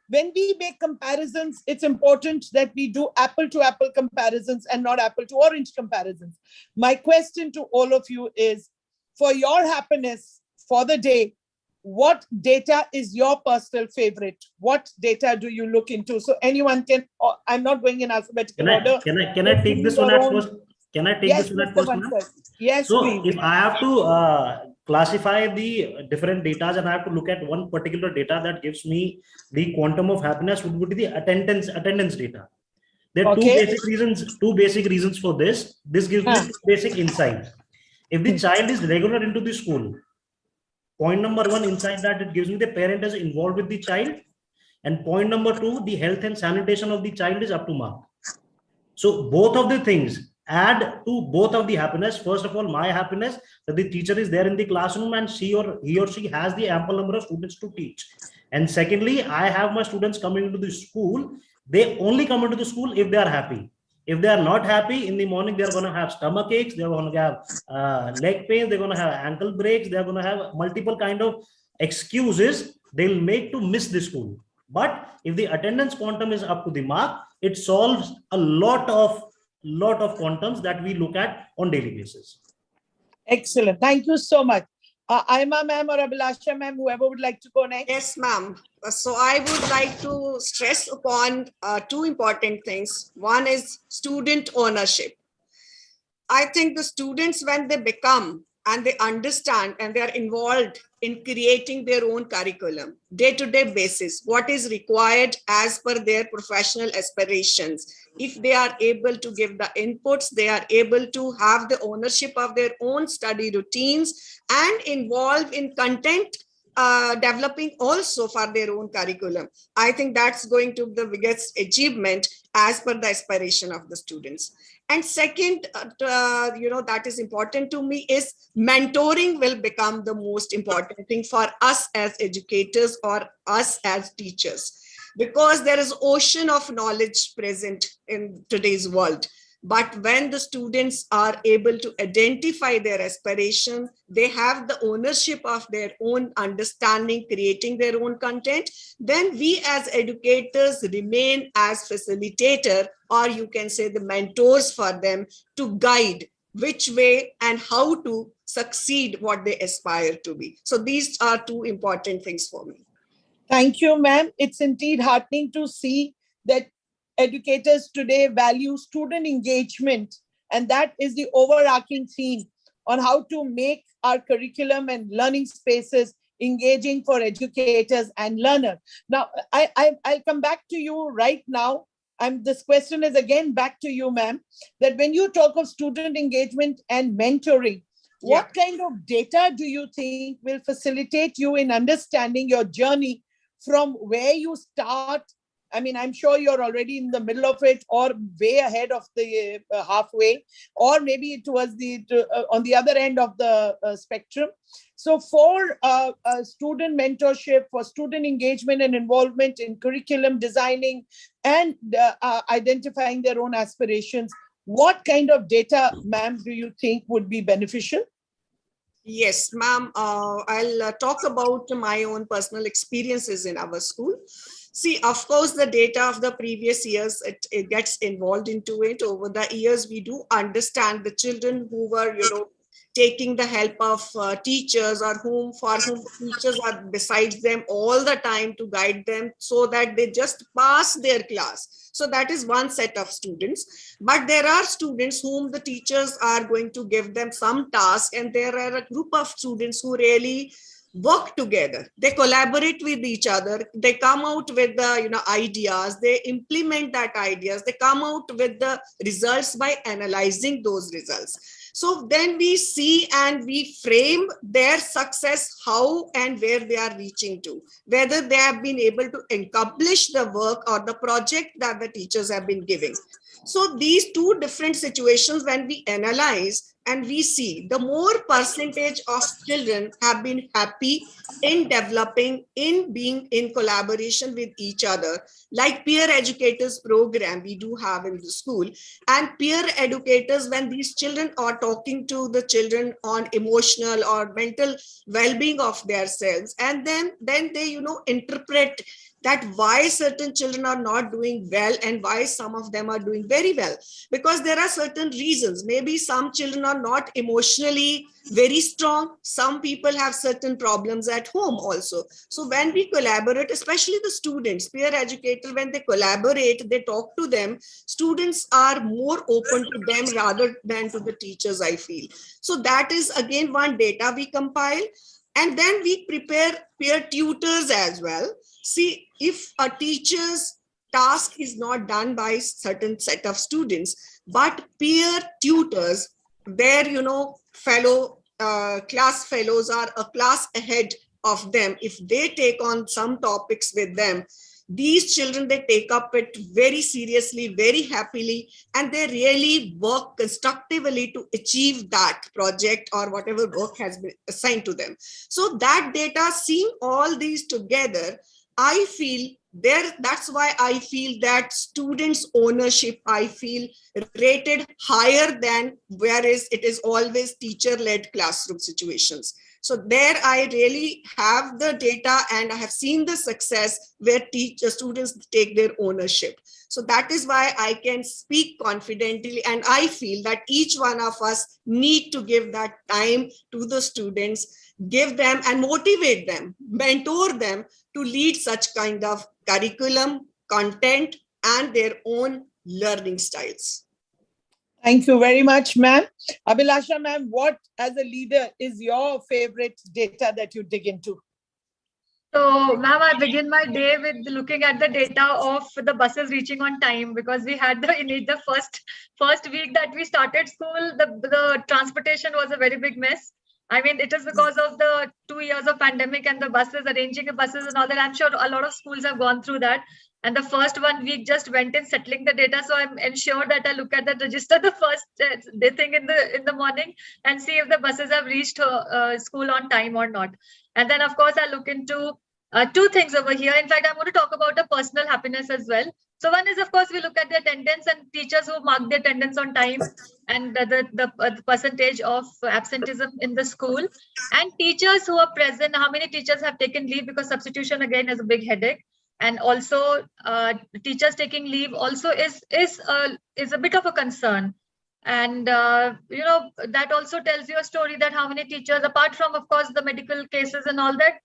When we make comparisons, it's important that we do apple to apple comparisons and not apple to orange comparisons. My question to all of you is, for your happiness for the day, what data is your personal favorite? What data do you look into? So anyone can, I'm not going in alphabetical order. Can I take this one at first? Can I take Yes, this one at Mr. first, ma'am? Bansal. Yes, So please. if I have to classify the different data and I have to look at one particular data that gives me the quantum of happiness, would be the attendance data. There are Okay. two basic reasons for this. This gives me two basic insights. If the child is regular into the school, point number one inside that, it gives me the parent is involved with the child. And point number two, the health and sanitation of the child is up to mark. So both of the things add to both of the happiness. First of all, my happiness that the teacher is there in the classroom and he or she has the ample number of students to teach. And secondly, I have my students coming into the school. They only come into the school if they are happy. If they are not happy, in the morning, they're going to have stomach aches, they're going to have leg pain, they're going to have ankle breaks, they're going to have multiple kind of excuses they'll make to miss the school. But if the attendance quantum is up to the mark, it solves a lot of quantums that we look at on daily basis. Excellent. Thank you so much. Aima ma'am or Abhilasha ma'am, whoever would like to go next. Yes, ma'am. So I would like to stress upon two important things. One is student ownership. I think the students, when they become and they understand and they are involved in creating their own curriculum, day-to-day basis, what is required as per their professional aspirations. If they are able to give the inputs, they are able to have the ownership of their own study routines and involve in content developing also for their own curriculum. I think that's going to be the biggest achievement as per the aspiration of the students. And second, that is important to me is mentoring will become the most important thing for us as educators or us as teachers, because there is ocean of knowledge present in today's world. But when the students are able to identify their aspiration, they have the ownership of their own understanding, creating their own content, then we as educators remain as facilitator, or you can say the mentors for them to guide which way and how to succeed what they aspire to be. So these are two important things for me. Thank you, ma'am. It's indeed heartening to see that educators today value student engagement, and that is the overarching theme on how to make our curriculum and learning spaces engaging for educators and learners. Now, I'll come back to you right now. This question is again back to you, ma'am, that when you talk of student engagement and mentoring, what kind of data do you think will facilitate you in understanding your journey from where you start? I mean, I'm sure you're already in the middle of it or way ahead of the halfway, or maybe towards on the other end of the spectrum. So for student mentorship, for student engagement and involvement in curriculum designing and identifying their own aspirations, what kind of data, ma'am, do you think would be beneficial? Yes, ma'am. I'll talk about my own personal experiences in our school. See, of course, the data of the previous years, it gets involved into it. Over the years, we do understand the children who were, taking the help of teachers, or for whom teachers are besides them all the time to guide them so that they just pass their class. So that is one set of students. But there are students whom the teachers are going to give them some task, and there are a group of students who really work together. They collaborate with each other. They come out with the ideas. They implement that ideas. They come out with the results by analyzing those results. So then we see and we frame their success, how and where they are reaching to, whether they have been able to accomplish the work or the project that the teachers have been giving. So these two different situations, when we analyze and we see, the more percentage of children have been happy in developing, in being in collaboration with each other, like peer educators program we do have in the school, and peer educators, when these children are talking to the children on emotional or mental well-being of themselves, and then they interpret that why certain children are not doing well and why some of them are doing very well. Because there are certain reasons. Maybe some children are not emotionally very strong. Some people have certain problems at home also. So when we collaborate, especially the students, peer educator, when they collaborate, they talk to them, students are more open to them rather than to the teachers, I feel. So that is again one data we compile. And then we prepare peer tutors as well. See, if a teacher's task is not done by certain set of students, but peer tutors, their, fellow class fellows are a class ahead of them. If they take on some topics with them, these children, they take up it very seriously, very happily, and they really work constructively to achieve that project or whatever work has been assigned to them. So that data, seeing all these together, I feel that's why I feel that students' ownership, I feel, rated higher than whereas it is always teacher-led classroom situations. So there I really have the data and I have seen the success where students take their ownership. So that is why I can speak confidently, and I feel that each one of us need to give that time to the students, give them and motivate them, mentor them to lead such kind of curriculum, content, and their own learning styles. Thank you very much, ma'am. Abhilasha, ma'am, what as a leader is your favorite data that you dig into? So, ma'am, I begin my day with looking at the data of the buses reaching on time, because we had in the first week that we started school, the transportation was a very big mess. I mean, it is because of the 2 years of pandemic and the buses, arranging the buses and all that. I'm sure a lot of schools have gone through that. And the first 1 week just went in settling the data. So I'm ensured that I look at the register the first thing in the morning and see if the buses have reached school on time or not. And then, of course, I look into two things over here. In fact, I'm going to talk about the personal happiness as well. So one is, of course, we look at the attendance and teachers who mark the attendance on time and the percentage of absenteeism in the school, and teachers who are present, how many teachers have taken leave, because substitution again is a big headache. And also teachers taking leave also is a bit of a concern. And, that also tells you a story that how many teachers, apart from, of course, the medical cases and all that,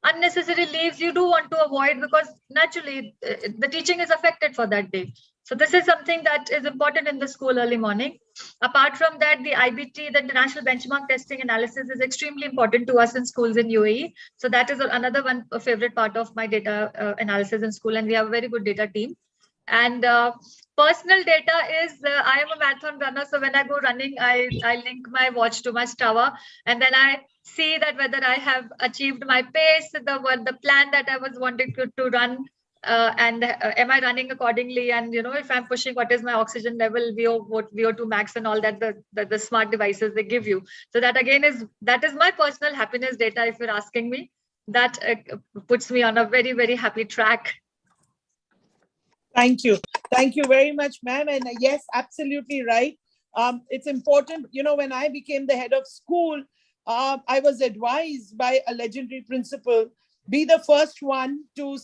unnecessary leaves you do want to avoid, because naturally the teaching is affected for that day. So this is something that is important in the school early morning. Apart from that, the IBT, the International Benchmark Testing Analysis, is extremely important to us in schools in UAE. So that is another one favorite part of my data analysis in school, and we have a very good data team. And personal data is, I am a marathon runner. So when I go running, I link my watch to my Strava, and then I see that whether I have achieved my pace, the plan that I was wanting to run, and am I running accordingly? And, if I'm pushing, what is my oxygen level, VO2 max and all that, the smart devices they give you. So that again is my personal happiness data, if you're asking me. That puts me on a very, very happy track. Thank you. Thank you very much, ma'am. And yes, absolutely right. It's important, when I became the head of school, I was advised by a legendary principal, be the first one to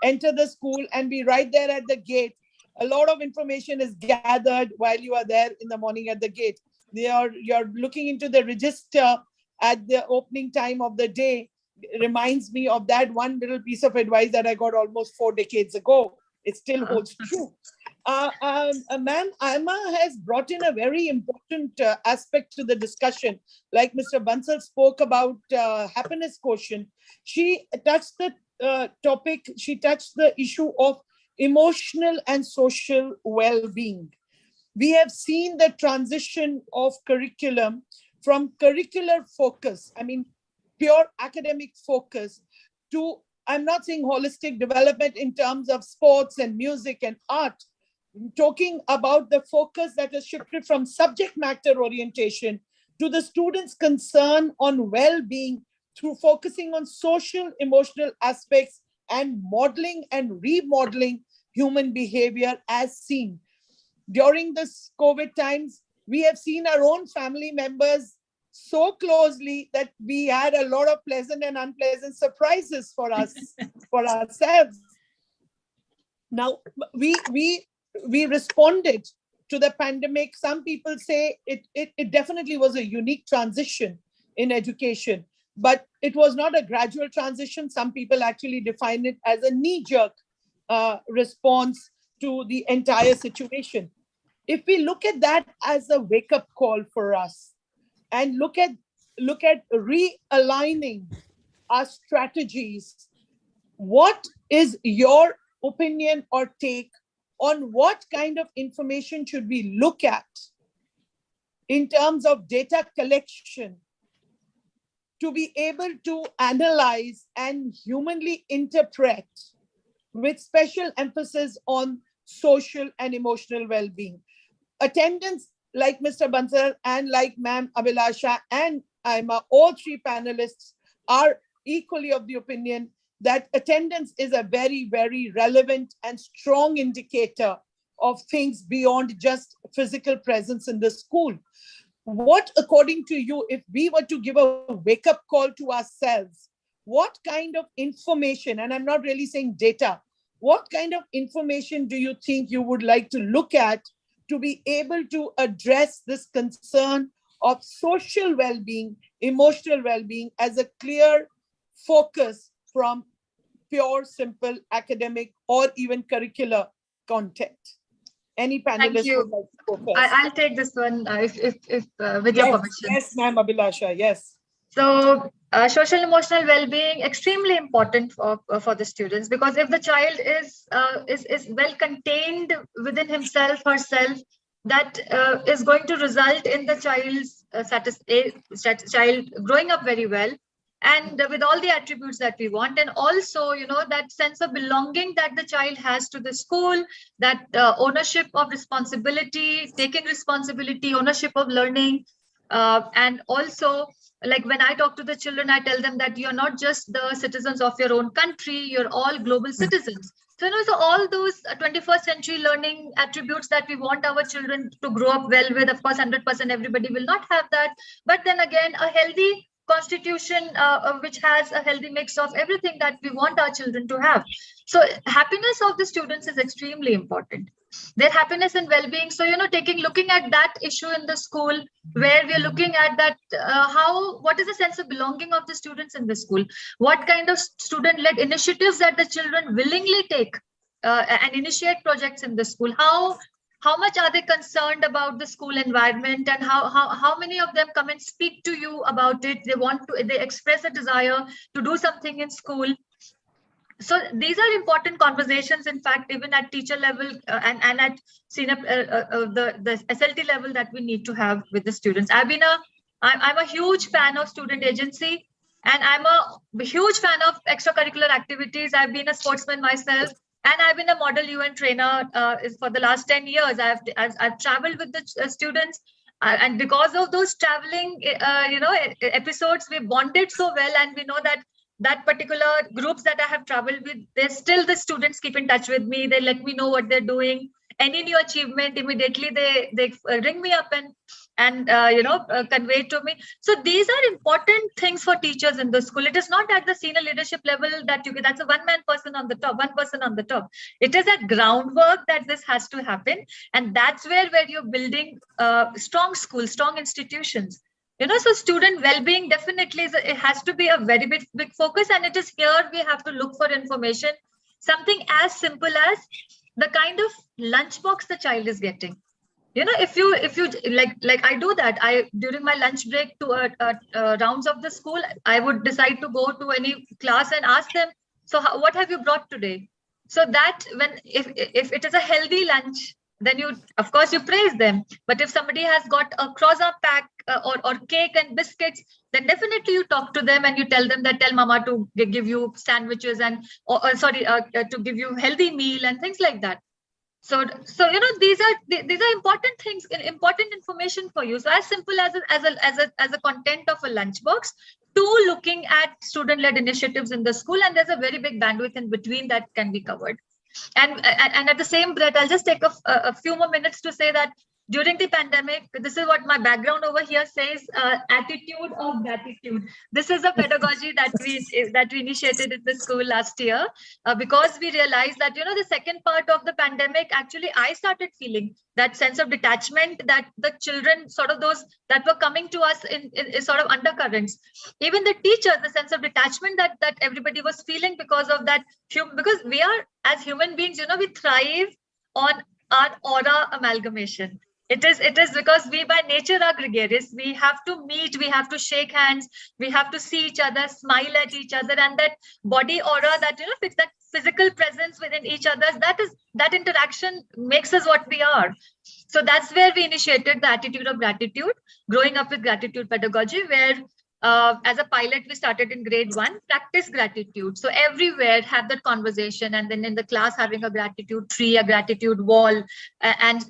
enter the school and be right there at the gate. A lot of information is gathered while you are there in the morning at the gate. You're looking into the register at the opening time of the day. It reminds me of that one little piece of advice that I got almost 4 decades ago. It still holds true. Ma'am, Alma has brought in a very important aspect to the discussion. Like Mr. Bansal spoke about happiness quotient. She touched the topic, she touched the issue of emotional and social well-being. We have seen the transition of curriculum from curricular focus, pure academic focus, to, I'm not saying holistic development in terms of sports and music and art. I'm talking about the focus that has shifted from subject matter orientation to the students' concern on well-being through focusing on social, emotional aspects and modeling and remodeling human behavior as seen. During this COVID times, we have seen our own family members so closely that we had a lot of pleasant and unpleasant surprises for us, for ourselves. Now, we responded to the pandemic. Some people say it definitely was a unique transition in education, but it was not a gradual transition. Some people actually define it as a knee-jerk response to the entire situation. If we look at that as a wake-up call for us and look at realigning our strategies, what is your opinion or take on what kind of information should we look at in terms of data collection to be able to analyze and humanly interpret, with special emphasis on social and emotional well-being? Attendance, like Mr. Bansal and like Ma'am Abhilasha and Aima, all three panelists are equally of the opinion that attendance is a very, very relevant and strong indicator of things beyond just physical presence in the school. What, according to you, if we were to give a wake-up call to ourselves, what kind of information, and I'm not really saying data, what kind of information do you think you would like to look at to be able to address this concern of social well-being, emotional well-being as a clear focus from pure, simple academic or even curricular content? Any panelist you. would like to go first? I'll take this one if with your permission. Yes, ma'am, Abhilasha, yes. So social emotional well-being extremely important for the students, because if the child is well contained within himself, herself, that is going to result in the child's child growing up very well and with all the attributes that we want. And also, that sense of belonging that the child has to the school, that ownership of responsibility, taking responsibility, ownership of learning. And also, like when I talk to the children, I tell them that you're not just the citizens of your own country, you're all global citizens. So, so all those 21st century learning attributes that we want our children to grow up well with, of course, 100% everybody will not have that. But then again, a healthy constitution which has a healthy mix of everything that we want our children to have. So happiness of the students is extremely important. Their happiness and well-being. So, looking at that issue in the school, where we are looking at that, what is the sense of belonging of the students in the school? What kind of student-led initiatives that the children willingly take and initiate projects in the school? How much are they concerned about the school environment, and how many of them come and speak to you about it? They express a desire to do something in school. So these are important conversations, in fact, even at teacher level and at senior, the SLT level, that we need to have with the students. I'm a huge fan of student agency, and I'm a huge fan of extracurricular activities. I've been a sportsman myself, and I've been a model UN trainer for the last 10 years. I've traveled with the students, and because of those traveling, episodes, we bonded so well, and we know that particular groups that I have traveled with, the students keep in touch with me. They let me know what they're doing. Any new achievement, immediately they ring me up and convey to me. So these are important things for teachers in the school. It is not at the senior leadership level that's a one person on the top. It is at groundwork that this has to happen, and that's where you're building strong schools, strong institutions. So student well-being definitely it has to be a very big focus, and it is here we have to look for information. Something as simple as the kind of lunchbox the child is getting. If you like I do that, during my lunch break to rounds of the school, I would decide to go to any class and ask them, so what have you brought today? So that if it is a healthy lunch, then of course you praise them. But if somebody has got a croissant pack or cake and biscuits, then definitely you talk to them and you tell them that tell mama to give you sandwiches and to give you healthy meal and things like that. So these are important things, important information for you. So as simple as a content of a lunchbox, to looking at student-led initiatives in the school, and there's a very big bandwidth in between that can be covered. And at the same breath, I'll just take a few more minutes to say that during the pandemic, this is what my background over here says, attitude of gratitude. This is a pedagogy that we initiated in the school last year, because we realized that, the second part of the pandemic, actually, I started feeling that sense of detachment that the children, sort of those that were coming to us in sort of undercurrents. Even the teachers, the sense of detachment that everybody was feeling because of that, because we are, as human beings, we thrive on our aura amalgamation. It is because we by nature are gregarious. We have to meet, we have to shake hands, we have to see each other, smile at each other, and that body aura, that that physical presence within each other, that interaction makes us what we are. So that's where we initiated the attitude of gratitude, growing up with gratitude pedagogy, where as a pilot, we started in grade 1, practice gratitude. So everywhere have that conversation, and then in the class having a gratitude tree, a gratitude wall, and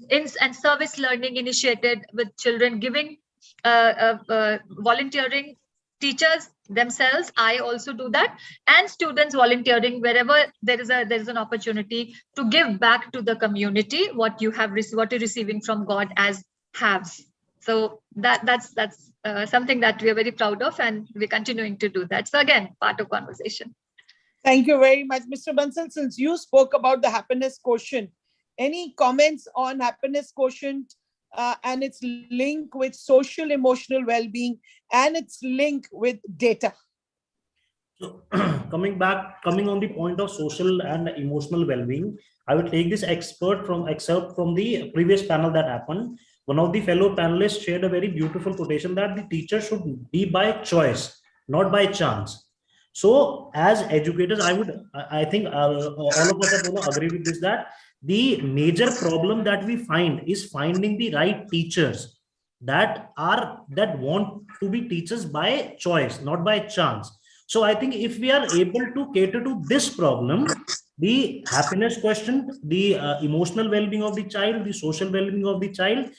service learning initiated with children, giving volunteering, teachers themselves. I also do that, and students volunteering wherever there is an opportunity to give back to the community what you're receiving from God as halves. So that's something that we are very proud of, and we're continuing to do that. So again, part of conversation. Thank you very much, Mr. Bansal. Since you spoke about the happiness quotient, any comments on happiness quotient and its link with social emotional well-being and its link with data? So coming on the point of social and emotional well-being, I will take this excerpt from the previous panel that happened. One of the fellow panelists shared a very beautiful quotation that the teacher should be by choice, not by chance. So as educators, I think all of us are going to agree with this, that the major problem that we find is finding the right teachers that want to be teachers by choice, not by chance. So I think if we are able to cater to this problem, the happiness question, the emotional well-being of the child, the social well-being of the child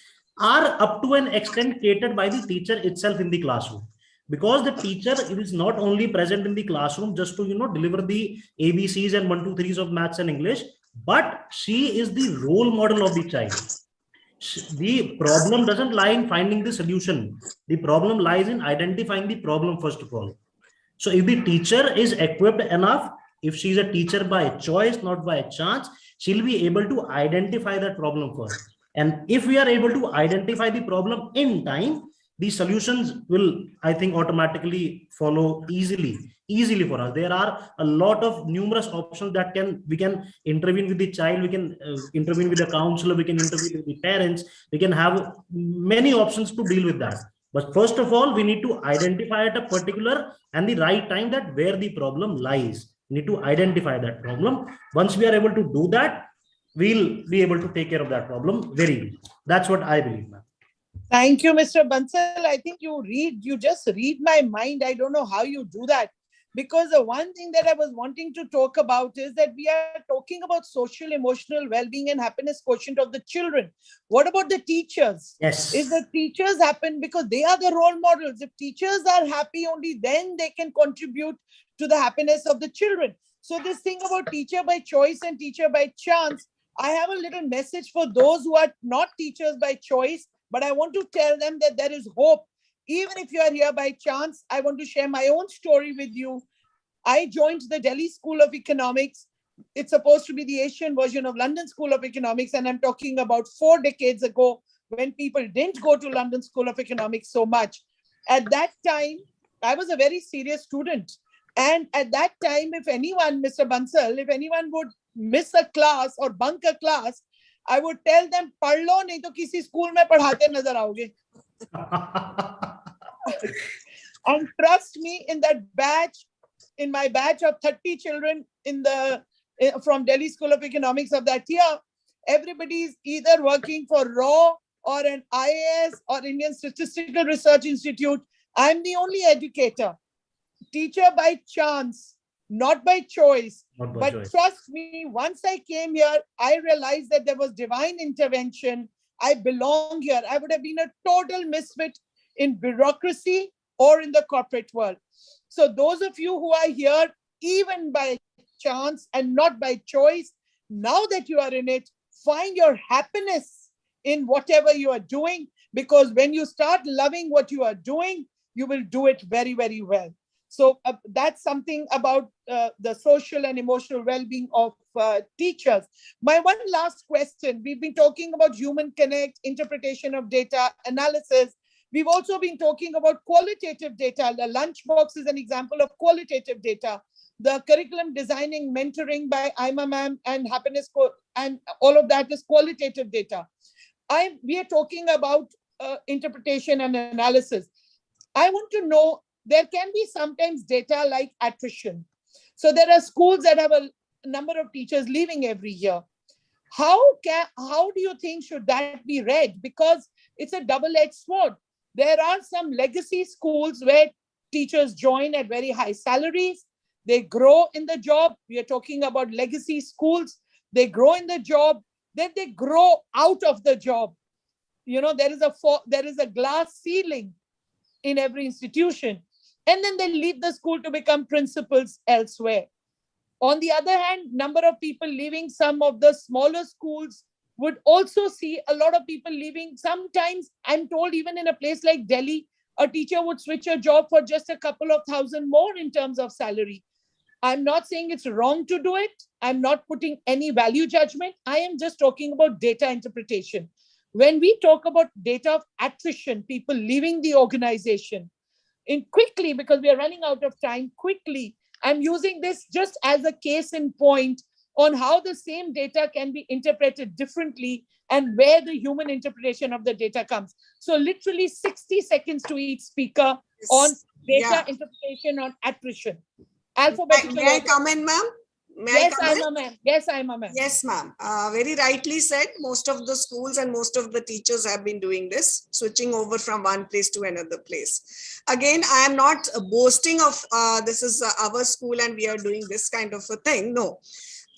are up to an extent catered by the teacher itself in the classroom. Because the teacher is not only present in the classroom just to deliver the ABCs and 1, 2, 3s of maths and English, but she is the role model of the child. The problem doesn't lie in finding the solution. The problem lies in identifying the problem first of all. So if the teacher is equipped enough, if she's a teacher by choice, not by chance, she'll be able to identify that problem first. And if we are able to identify the problem in time, the solutions will, I think, automatically follow easily for us. There are a lot of numerous options that we can intervene with the child, we can intervene with the counselor, we can intervene with the parents, we can have many options to deal with that. But first of all, we need to identify at a particular and the right time that where the problem lies. We need to identify that problem. Once we are able to do that, we'll be able to take care of that problem very easily. That's what I believe, ma'am. Thank you, Mr. Bansal. I think you just read my mind. I don't know how you do that. Because the one thing that I was wanting to talk about is that we are talking about social, emotional well-being and happiness quotient of the children. What about the teachers? Yes. Is the teachers happen because they are the role models? If teachers are happy, only then they can contribute to the happiness of the children. So this thing about teacher by choice and teacher by chance, I have a little message for those who are not teachers by choice, but I want to tell them that there is hope. Even if you are here by chance, I want to share my own story with you. I joined the Delhi School of Economics. It's supposed to be the Asian version of London School of Economics. And I'm talking about 4 decades ago when people didn't go to London School of Economics so much. At that time, I was a very serious student. And at that time, if anyone, Mr. Bansal, if anyone would miss a class or bunk a class, I would tell them, "Padh lo, nahi to kisi school mein padhate nazar aoge." And trust me, in my batch of 30 children from Delhi School of Economics of that year, everybody is either working for RAW or an IAS or Indian Statistical Research Institute. I'm the only educator, teacher by chance, not by choice. But trust me, once I came here, I realized that there was divine intervention. I belong here. I would have been a total misfit in bureaucracy or in the corporate world. So those of you who are here, even by chance and not by choice, now that you are in it, find your happiness in whatever you are doing, because when you start loving what you are doing, you will do it very, very well. So that's something about the social and emotional well-being of teachers. My one last question, we've been talking about human connect, interpretation of data, analysis. We've also been talking about qualitative data. The lunchbox is an example of qualitative data. The curriculum designing, mentoring by Ima ma'am and happiness and all of that is qualitative data. We are talking about interpretation and analysis. I want to know, there can be sometimes data like attrition. So there are schools that have a number of teachers leaving every year. How do you think should that be read? Because it's a double-edged sword. There are some legacy schools where teachers join at very high salaries. They grow in the job. We are talking about legacy schools. They grow in the job, then they grow out of the job. There is a glass ceiling in every institution. And then they leave the school to become principals elsewhere. On the other hand, number of people leaving some of the smaller schools would also see a lot of people leaving. Sometimes I'm told even in a place like Delhi, a teacher would switch a job for just a couple of thousand more in terms of salary. I'm not saying it's wrong to do it. I'm not putting any value judgment. I am just talking about data interpretation. When we talk about data of attrition, people leaving the organization, quickly, because we are running out of time, quickly, I'm using this just as a case in point on how the same data can be interpreted differently and where the human interpretation of the data comes. So literally 60 seconds to each speaker on data interpretation on attrition. Alphabetical. May I come in, ma'am? Yes, I'm a man. Yes, I'm a man. Yes, ma'am. Very rightly said. Most of the schools and most of the teachers have been doing this, switching over from one place to another place. Again, I am not boasting of this is our school and we are doing this kind of a thing. No,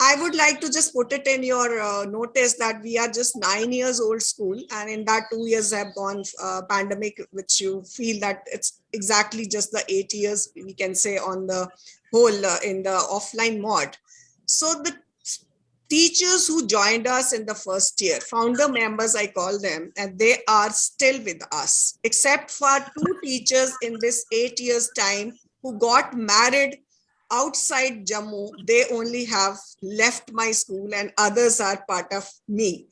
I would like to just put it in your notice that we are just 9 years old school, and in that 2 years have gone pandemic, which you feel that it's exactly just the 8 years we can say on the whole in the offline mod. So the teachers who joined us in the first year, founder members, I call them, and they are still with us, except for 2 teachers in this 8 years time who got married outside Jammu. They only have left my school and others are part of me.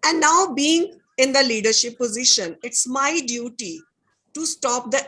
And now being in the leadership position, it's my duty to stop the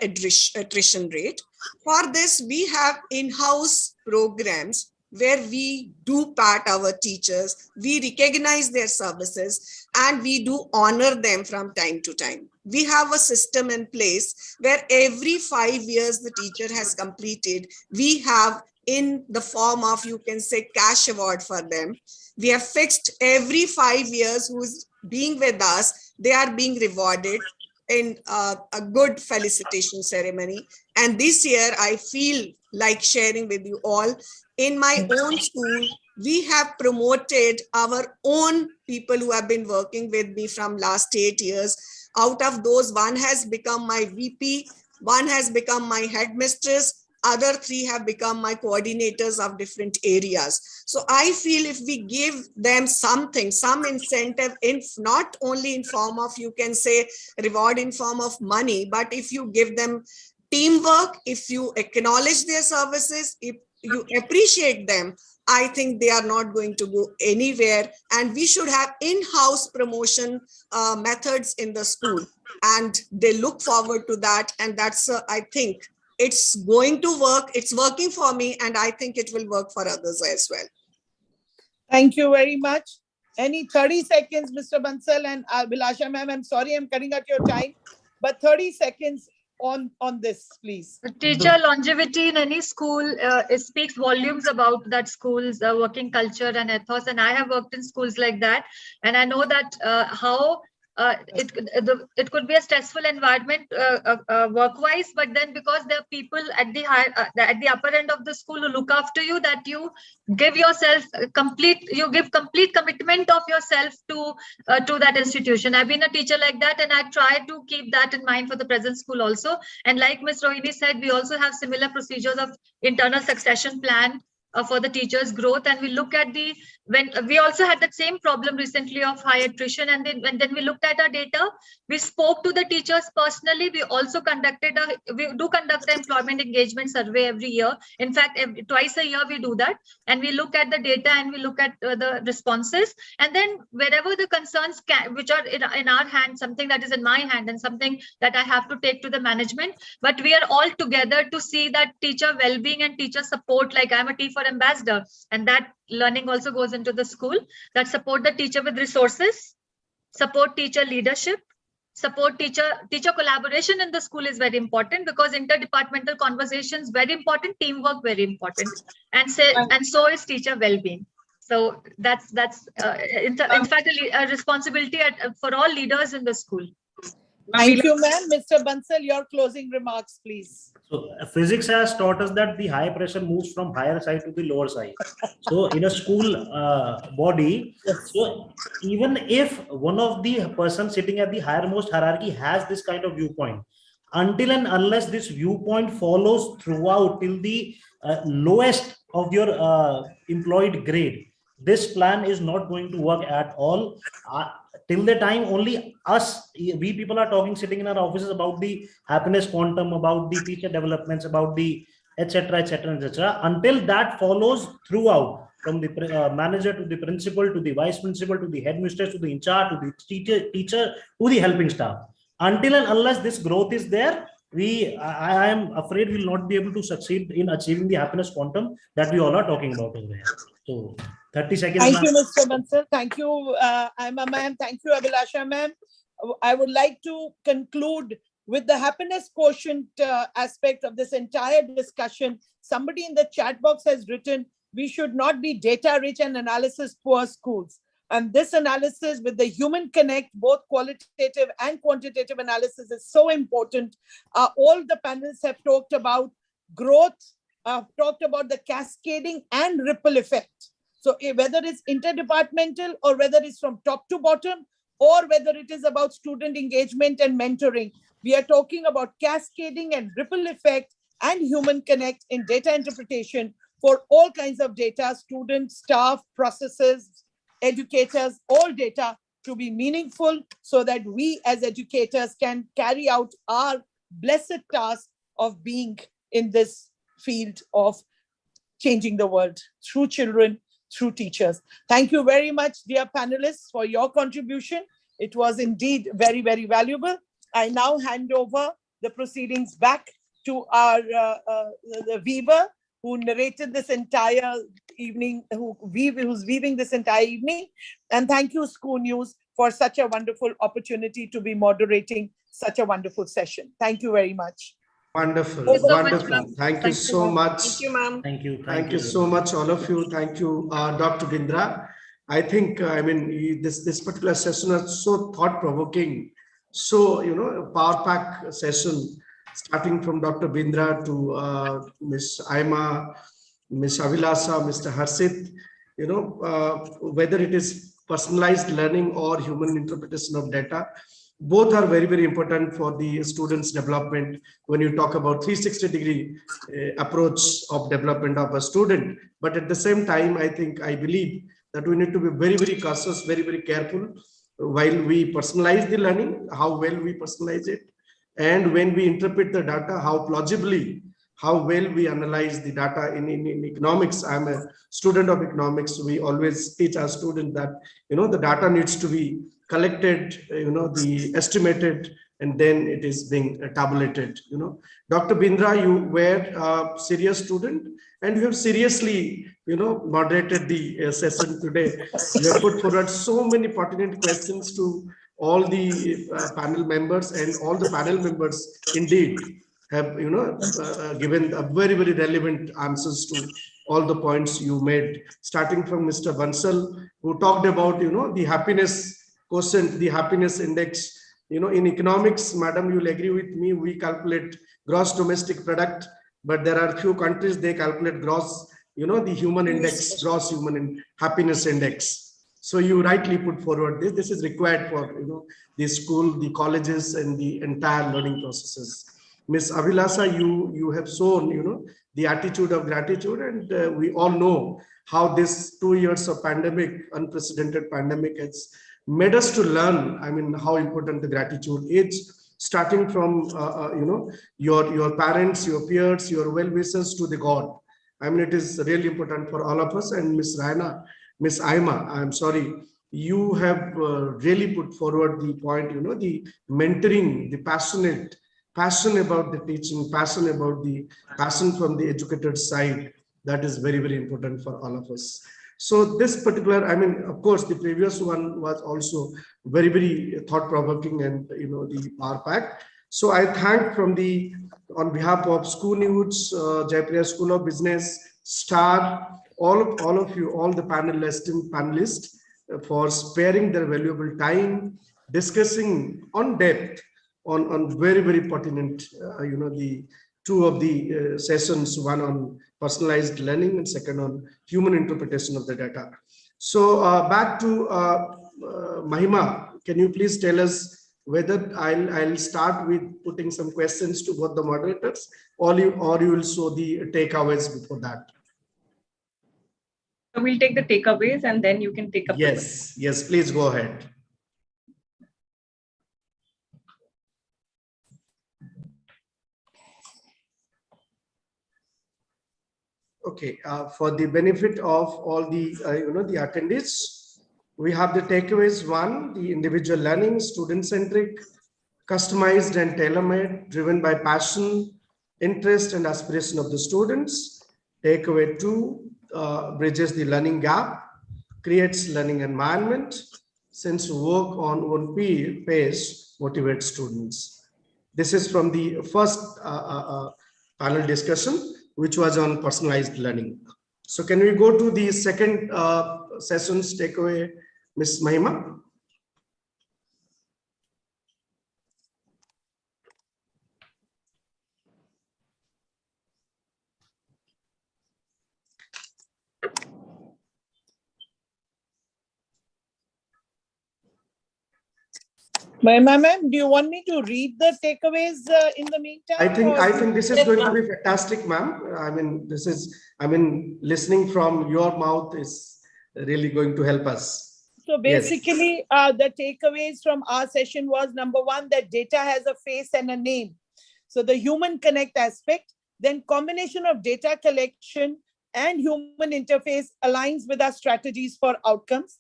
attrition rate. For this, we have in-house programs where we do pat our teachers, we recognize their services, and we do honor them from time to time. We have a system in place where every 5 years the teacher has completed, we have in the form of, you can say, cash award for them. We have fixed every 5 years who's being with us, they are being rewarded in a good felicitation ceremony. And this year, I feel like sharing with you all, in my own school, we have promoted our own people who have been working with me from last 8 years. Out of those, one has become my VP, one has become my headmistress, other 3 have become my coordinators of different areas. So I feel if we give them something, some incentive, not only in form of, you can say, reward in form of money, but if you give them teamwork, if you acknowledge their services, if you appreciate them, I think they are not going to go anywhere. And we should have in-house promotion methods in the school. And they look forward to that. And that's, I think, it's going to work. It's working for me. And I think it will work for others as well. Thank you very much. Any 30 seconds, Mr. Bansal and Vilasha ma'am. I'm sorry I'm cutting out your time, but 30 seconds on this, please. Teacher longevity in any school, it speaks volumes about that school's working culture and ethos. And I have worked in schools like that. And I know that how it could be a stressful environment work-wise, but then because there are people at the upper end of the school who look after you, that you give yourself complete commitment of yourself to that institution. I've been a teacher like that, and I try to keep that in mind for the present school also. And like Ms. Rohini said, we also have similar procedures of internal succession plan for the teachers' growth, and we look at the when we also had that same problem recently of high attrition, and then we looked at our data, we spoke to the teachers personally. We also we do conduct an employment engagement survey every year. In fact, twice a year we do that, and we look at the data and we look at the responses, and then wherever the concerns which are in our hand, something that is in my hand and something that I have to take to the management, but we are all together to see that teacher well-being and teacher support. Like I'm a T4 ambassador, and that learning also goes into the school, that support the teacher with resources, support teacher leadership, support teacher collaboration in the school is very important, because interdepartmental conversations very important, teamwork very important, and so is teacher well-being. So that's in fact a responsibility for all leaders in the school. Thank you, ma'am. Mr. Bansal, your closing remarks, please. So physics has taught us that the high pressure moves from higher side to the lower side. So in a school body, so even if one of the person sitting at the highermost hierarchy has this kind of viewpoint, until and unless this viewpoint follows throughout till the lowest of your employed grade, this plan is not going to work at all. Till the time only we people are talking, sitting in our offices about the happiness quantum, about the teacher developments, about the etc., etc., etc. Until that follows throughout, from the manager to the principal to the vice principal to the headmistress to the in charge to the teacher to the helping staff. Until and unless this growth is there, I am afraid we will not be able to succeed in achieving the happiness quantum that we all are talking about over here. So 30 seconds. Thank you, Mr. Bansal. Thank you, Aima ma'am. Thank you, Abhilasha ma'am. I would like to conclude with the happiness quotient aspect of this entire discussion. Somebody in the chat box has written, we should not be data rich and analysis poor schools. And this analysis with the human connect, both qualitative and quantitative analysis, is so important. All the panels have talked about growth, talked about the cascading and ripple effect. So whether it's interdepartmental or whether it's from top to bottom, or whether it is about student engagement and mentoring, we are talking about cascading and ripple effect and human connect in data interpretation for all kinds of data, students, staff, processes, educators, all data to be meaningful, so that we as educators can carry out our blessed task of being in this field of changing the world through children, through teachers. Thank you very much, dear panelists, for your contribution. It was indeed very, very valuable. I now hand over the proceedings back to our the weaver who narrated this entire evening, who's weaving this entire evening. And thank you, Scoonews, for such a wonderful opportunity to be moderating such a wonderful session. Thank you very much. Wonderful, Thank you so wonderful. much, ma'am. Thank you so much. Thank you, ma'am. Thank you. Thank you so much, all of you. Thank you, Dr. Bindra. I think, I mean, this particular session was so thought-provoking, so, power pack session, starting from Dr. Bindra to Ms. Aima, Ms. Avilasa, Mr. Harshit, whether it is personalized learning or human interpretation of data, both are very, very important for the students' development when you talk about 360-degree approach of development of a student. But at the same time, I believe that we need to be very, very cautious, very, very careful while we personalize the learning, how well we personalize it. And when we interpret the data, how plausibly, how well we analyze the data in economics. I'm a student of economics. We always teach our students that, the data needs to be collected, the estimated, and then it is being tabulated. Dr. Bindra, you were a serious student and you have seriously, moderated the session today. You have put forward so many pertinent questions to all the panel members, and all the panel members indeed have, given a very, very relevant answers to all the points you made, starting from Mr. Bansal, who talked about, the happiness quotient, the happiness index. In economics, madam, you'll agree with me, we calculate gross domestic product, but there are few countries, they calculate gross, the human index, gross human happiness index. So you rightly put forward this. This is required for, the school, the colleges, and the entire learning processes. Ms. Avilasa, you have shown, the attitude of gratitude, and we all know how this 2 years of pandemic, unprecedented pandemic, has made us to learn, I mean, how important the gratitude is, starting from, your parents, your peers, your well-wishers to the God. I mean, it is really important for all of us. And Miss Aima, I'm sorry, you have really put forward the point, the mentoring, the passion about the teaching, passion from the educated side. That is very, very important for all of us. So this particular, I mean, of course, the previous one was also very, very thought-provoking and, the power pack. So I thank on behalf of Scoonews, Jaipriya School of Business, STAR, all of you, all the panelists for sparing their valuable time, discussing on depth on very, very pertinent, the two of the sessions, one on personalized learning and second on human interpretation of the data. So back to Mahima, can you please tell us whether I'll start with putting some questions to both the moderators, or you will show the takeaways before that? So we'll take the takeaways and then you can take up. Yes, please go ahead. Okay, for the benefit of all the, the attendees, we have the takeaways. One, the individual learning, student-centric, customized and tailor-made, driven by passion, interest and aspiration of the students. Takeaway 2, bridges the learning gap, creates learning environment, since work on one pace motivates students. This is from the first panel discussion, which was on personalized learning. So can we go to the second session's takeaway, Ms. Mahima? Mahima ma'am, do you want me to read the takeaways in the meantime? I think this is going to be fantastic, ma'am. I mean, listening from your mouth is really going to help us. So basically, the takeaways from our session was, number one, that data has a face and a name. So the human connect aspect, then combination of data collection and human interface aligns with our strategies for outcomes.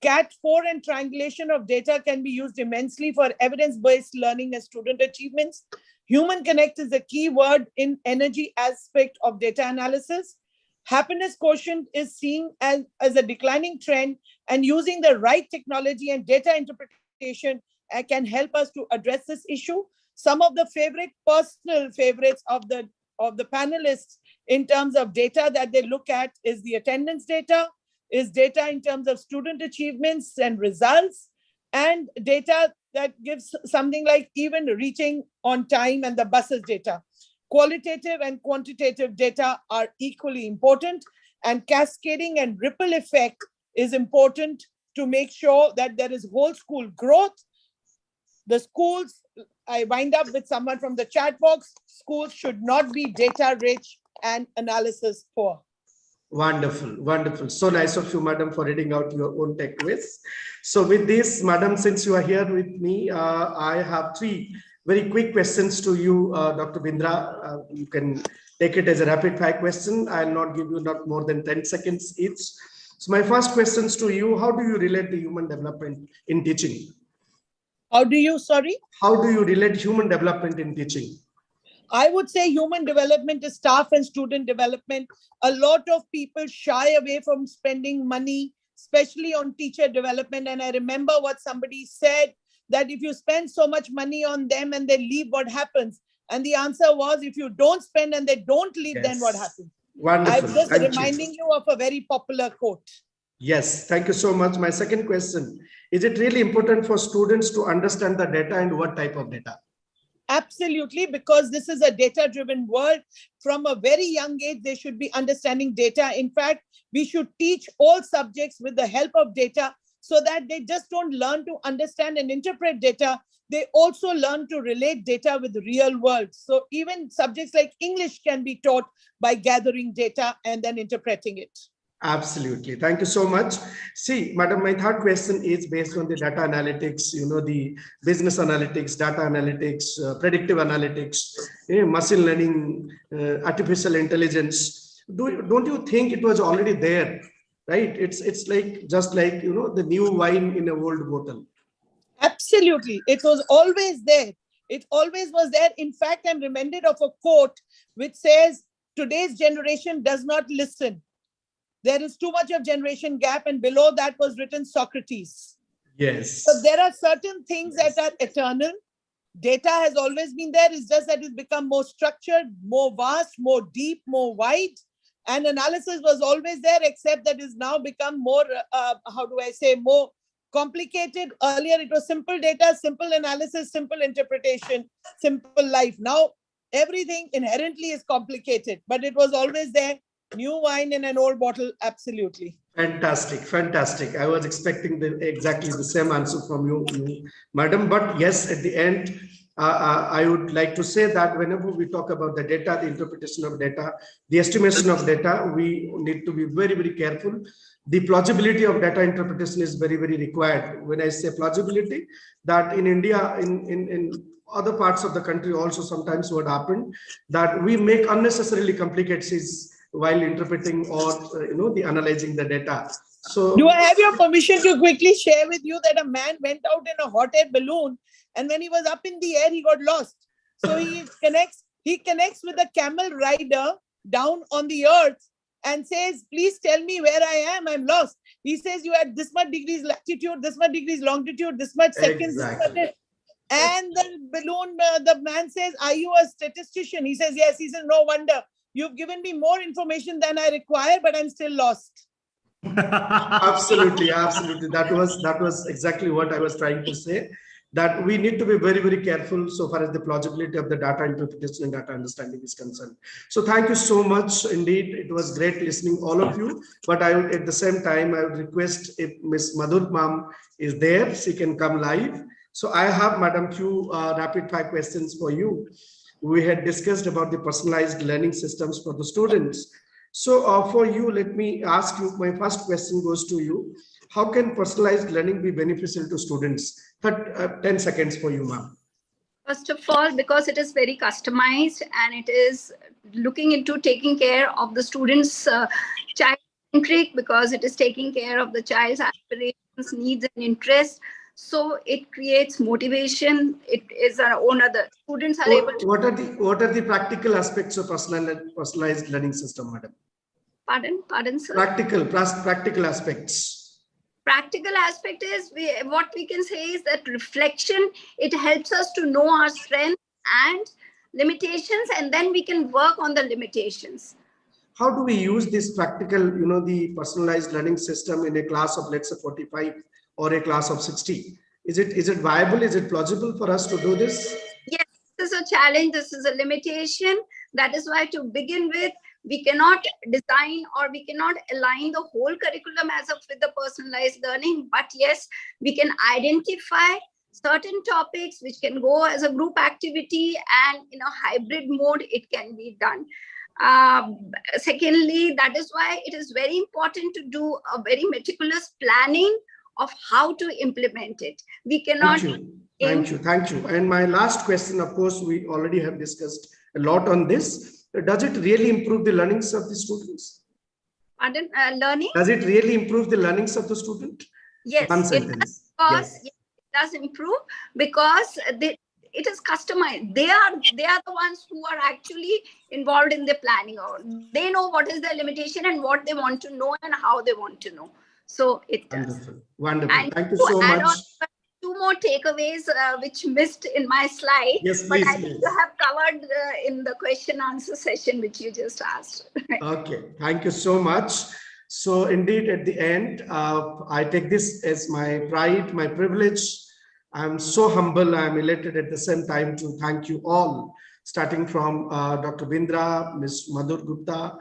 CAT4 and triangulation of data can be used immensely for evidence-based learning and student achievements. Human connect is a key word in energy aspect of data analysis. Happiness quotient is seen as a declining trend, and using the right technology and data interpretation can help us to address this issue. Some of the personal favorites of the panelists in terms of data that they look at is the attendance data, is data in terms of student achievements and results, and data that gives something like even reaching on time and the buses data. Qualitative and quantitative data are equally important, and cascading and ripple effect is important to make sure that there is whole school growth. The schools, I wind up with someone from the chat box, schools should not be data rich and analysis poor. Wonderful, wonderful. So nice of you, madam, for reading out your own takeaways. So with this, madam, since you are here with me, I have 3 very quick questions to you, Dr. Bindra. You can take it as a rapid fire question. I'll not give you not more than 10 seconds each. So my first questions to you, how do you relate to human development in teaching? How do you, sorry? How do you relate human development in teaching? I would say human development is staff and student development. A lot of people shy away from spending money, especially on teacher development. And I remember what somebody said, that if you spend so much money on them and they leave, what happens? And the answer was, if you don't spend and they don't leave, then what happens? Wonderful. I'm just reminding you of a very popular quote. Yes, thank you so much. My second question, is it really important for students to understand the data and what type of data? Absolutely, because this is a data-driven world. From a very young age, they should be understanding data. In fact, we should teach all subjects with the help of data so that they just don't learn to understand and interpret data. They also learn to relate data with the real world. So even subjects like English can be taught by gathering data and then interpreting it. Absolutely. Thank you so much. See, madam, my third question is based on the data analytics, the business analytics, data analytics, predictive analytics, machine learning, artificial intelligence. Don't you think it was already there, right? It's like just like, the new wine in a old bottle. Absolutely. It was always there. It always was there. In fact, I'm reminded of a quote which says, today's generation does not listen. There is too much of generation gap, and below that was written Socrates. Yes. So there are certain things that are eternal. Data has always been there. It's just that it's become more structured, more vast, more deep, more wide. And analysis was always there, except that it's now become more, more complicated. Earlier, it was simple data, simple analysis, simple interpretation, simple life. Now, everything inherently is complicated, but it was always there. New wine in an old bottle, absolutely. Fantastic, fantastic. I was expecting exactly the same answer from you, madam. But yes, at the end, I would like to say that whenever we talk about the data, the interpretation of data, the estimation of data, we need to be very, very careful. The plausibility of data interpretation is very, very required. When I say plausibility, that in India, in other parts of the country also sometimes what happened, that we make unnecessarily complicated while interpreting or the analyzing the data. So do I have your permission to quickly share with you that a man went out in a hot air balloon, and when he was up in the air, he got lost. So he connects with a camel rider down on the earth and says, please tell me where I am, I'm lost. He says, you had this much degrees latitude, this much degrees longitude, this much seconds, exactly. this much. And the balloon, the man says, are you a statistician? He says, yes. He says, no wonder. You've given me more information than I require, but I'm still lost. Absolutely, absolutely. That was exactly what I was trying to say, that we need to be very, very careful so far as the plausibility of the data interpretation and data understanding is concerned. So thank you so much. Indeed, it was great listening all of you. But I would, at the same time, I would request if Ms. Madhur ma'am is there, she can come live. So I have, madam, few rapid fire questions for you. We had discussed about the personalized learning systems for the students. So for you, let me ask you, my first question goes to you. How can personalized learning be beneficial to students? 10 seconds for you, ma'am. First of all, because it is very customized and it is looking into taking care of the student's child-centric, because it is taking care of the child's aspirations, needs, and interests. So it creates motivation. It is our own other students are able to. What are the practical aspects of personalized learning system, madam? Pardon, sir. Practical aspects. Practical aspect is what we can say is that reflection. It helps us to know our strengths and limitations, and then we can work on the limitations. How do we use this practical, the personalized learning system in a class of, let's say, 45 or a class of 60? Is it viable? Is it plausible for us to do this? Yes, this is a challenge. This is a limitation. That is why, to begin with, we cannot design or we cannot align the whole curriculum with the personalized learning. But yes, we can identify certain topics which can go as a group activity, and in a hybrid mode, it can be done. Secondly, that is why it is very important to do a very meticulous planning of how to implement it. We cannot. Thank you. And my last question, of course, we already have discussed a lot on this. Does it really improve the learnings of the students? Pardon, learning? Does it really improve the learnings of the student? Yes, it does, it does improve, because it is customized. They are the ones who are actually involved in the planning, or they know what is their limitation and what they want to know and how they want to know. So it does. Wonderful. And thank you so much. Two more takeaways which missed in my slide, yes, but I think you have covered in the question answer session which you just asked. Okay, thank you so much. So indeed, at the end, I take this as my pride, my privilege. I'm so humble, I'm elated at the same time to thank you all, starting from Dr. Bindra, Ms. Madhur Gupta,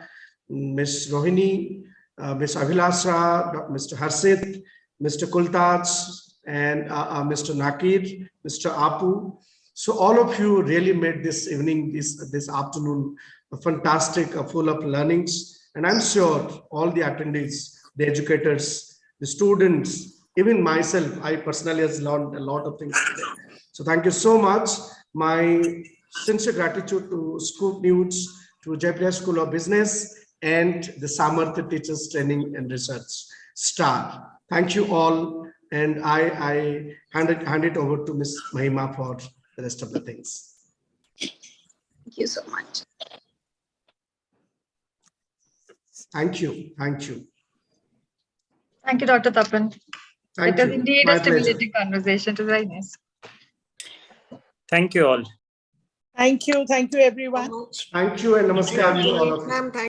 Ms. Rohini, Ms. Abhilasha, Mr. Harshit, Mr. Kultaj, and Mr. Nakir, Mr. Apu. So all of you really made this evening, this afternoon, fantastic, full of learnings. And I'm sure all the attendees, the educators, the students, even myself, I personally has learned a lot of things today. So thank you so much. My sincere gratitude to Scoonews, to Jaipur School of Business, and the Samarthya Teachers Training and Research staff. Thank you all. And I hand it over to Ms. Mahima for the rest of the things. Thank you so much. Thank you. Thank you. Thank you, Dr. Tapan. Thank It was you. indeed My a pleasure. stimulating conversation. It was very nice. Thank you all. Thank you. Thank you, everyone. Thank you and namaskar to all of you. Ma'am,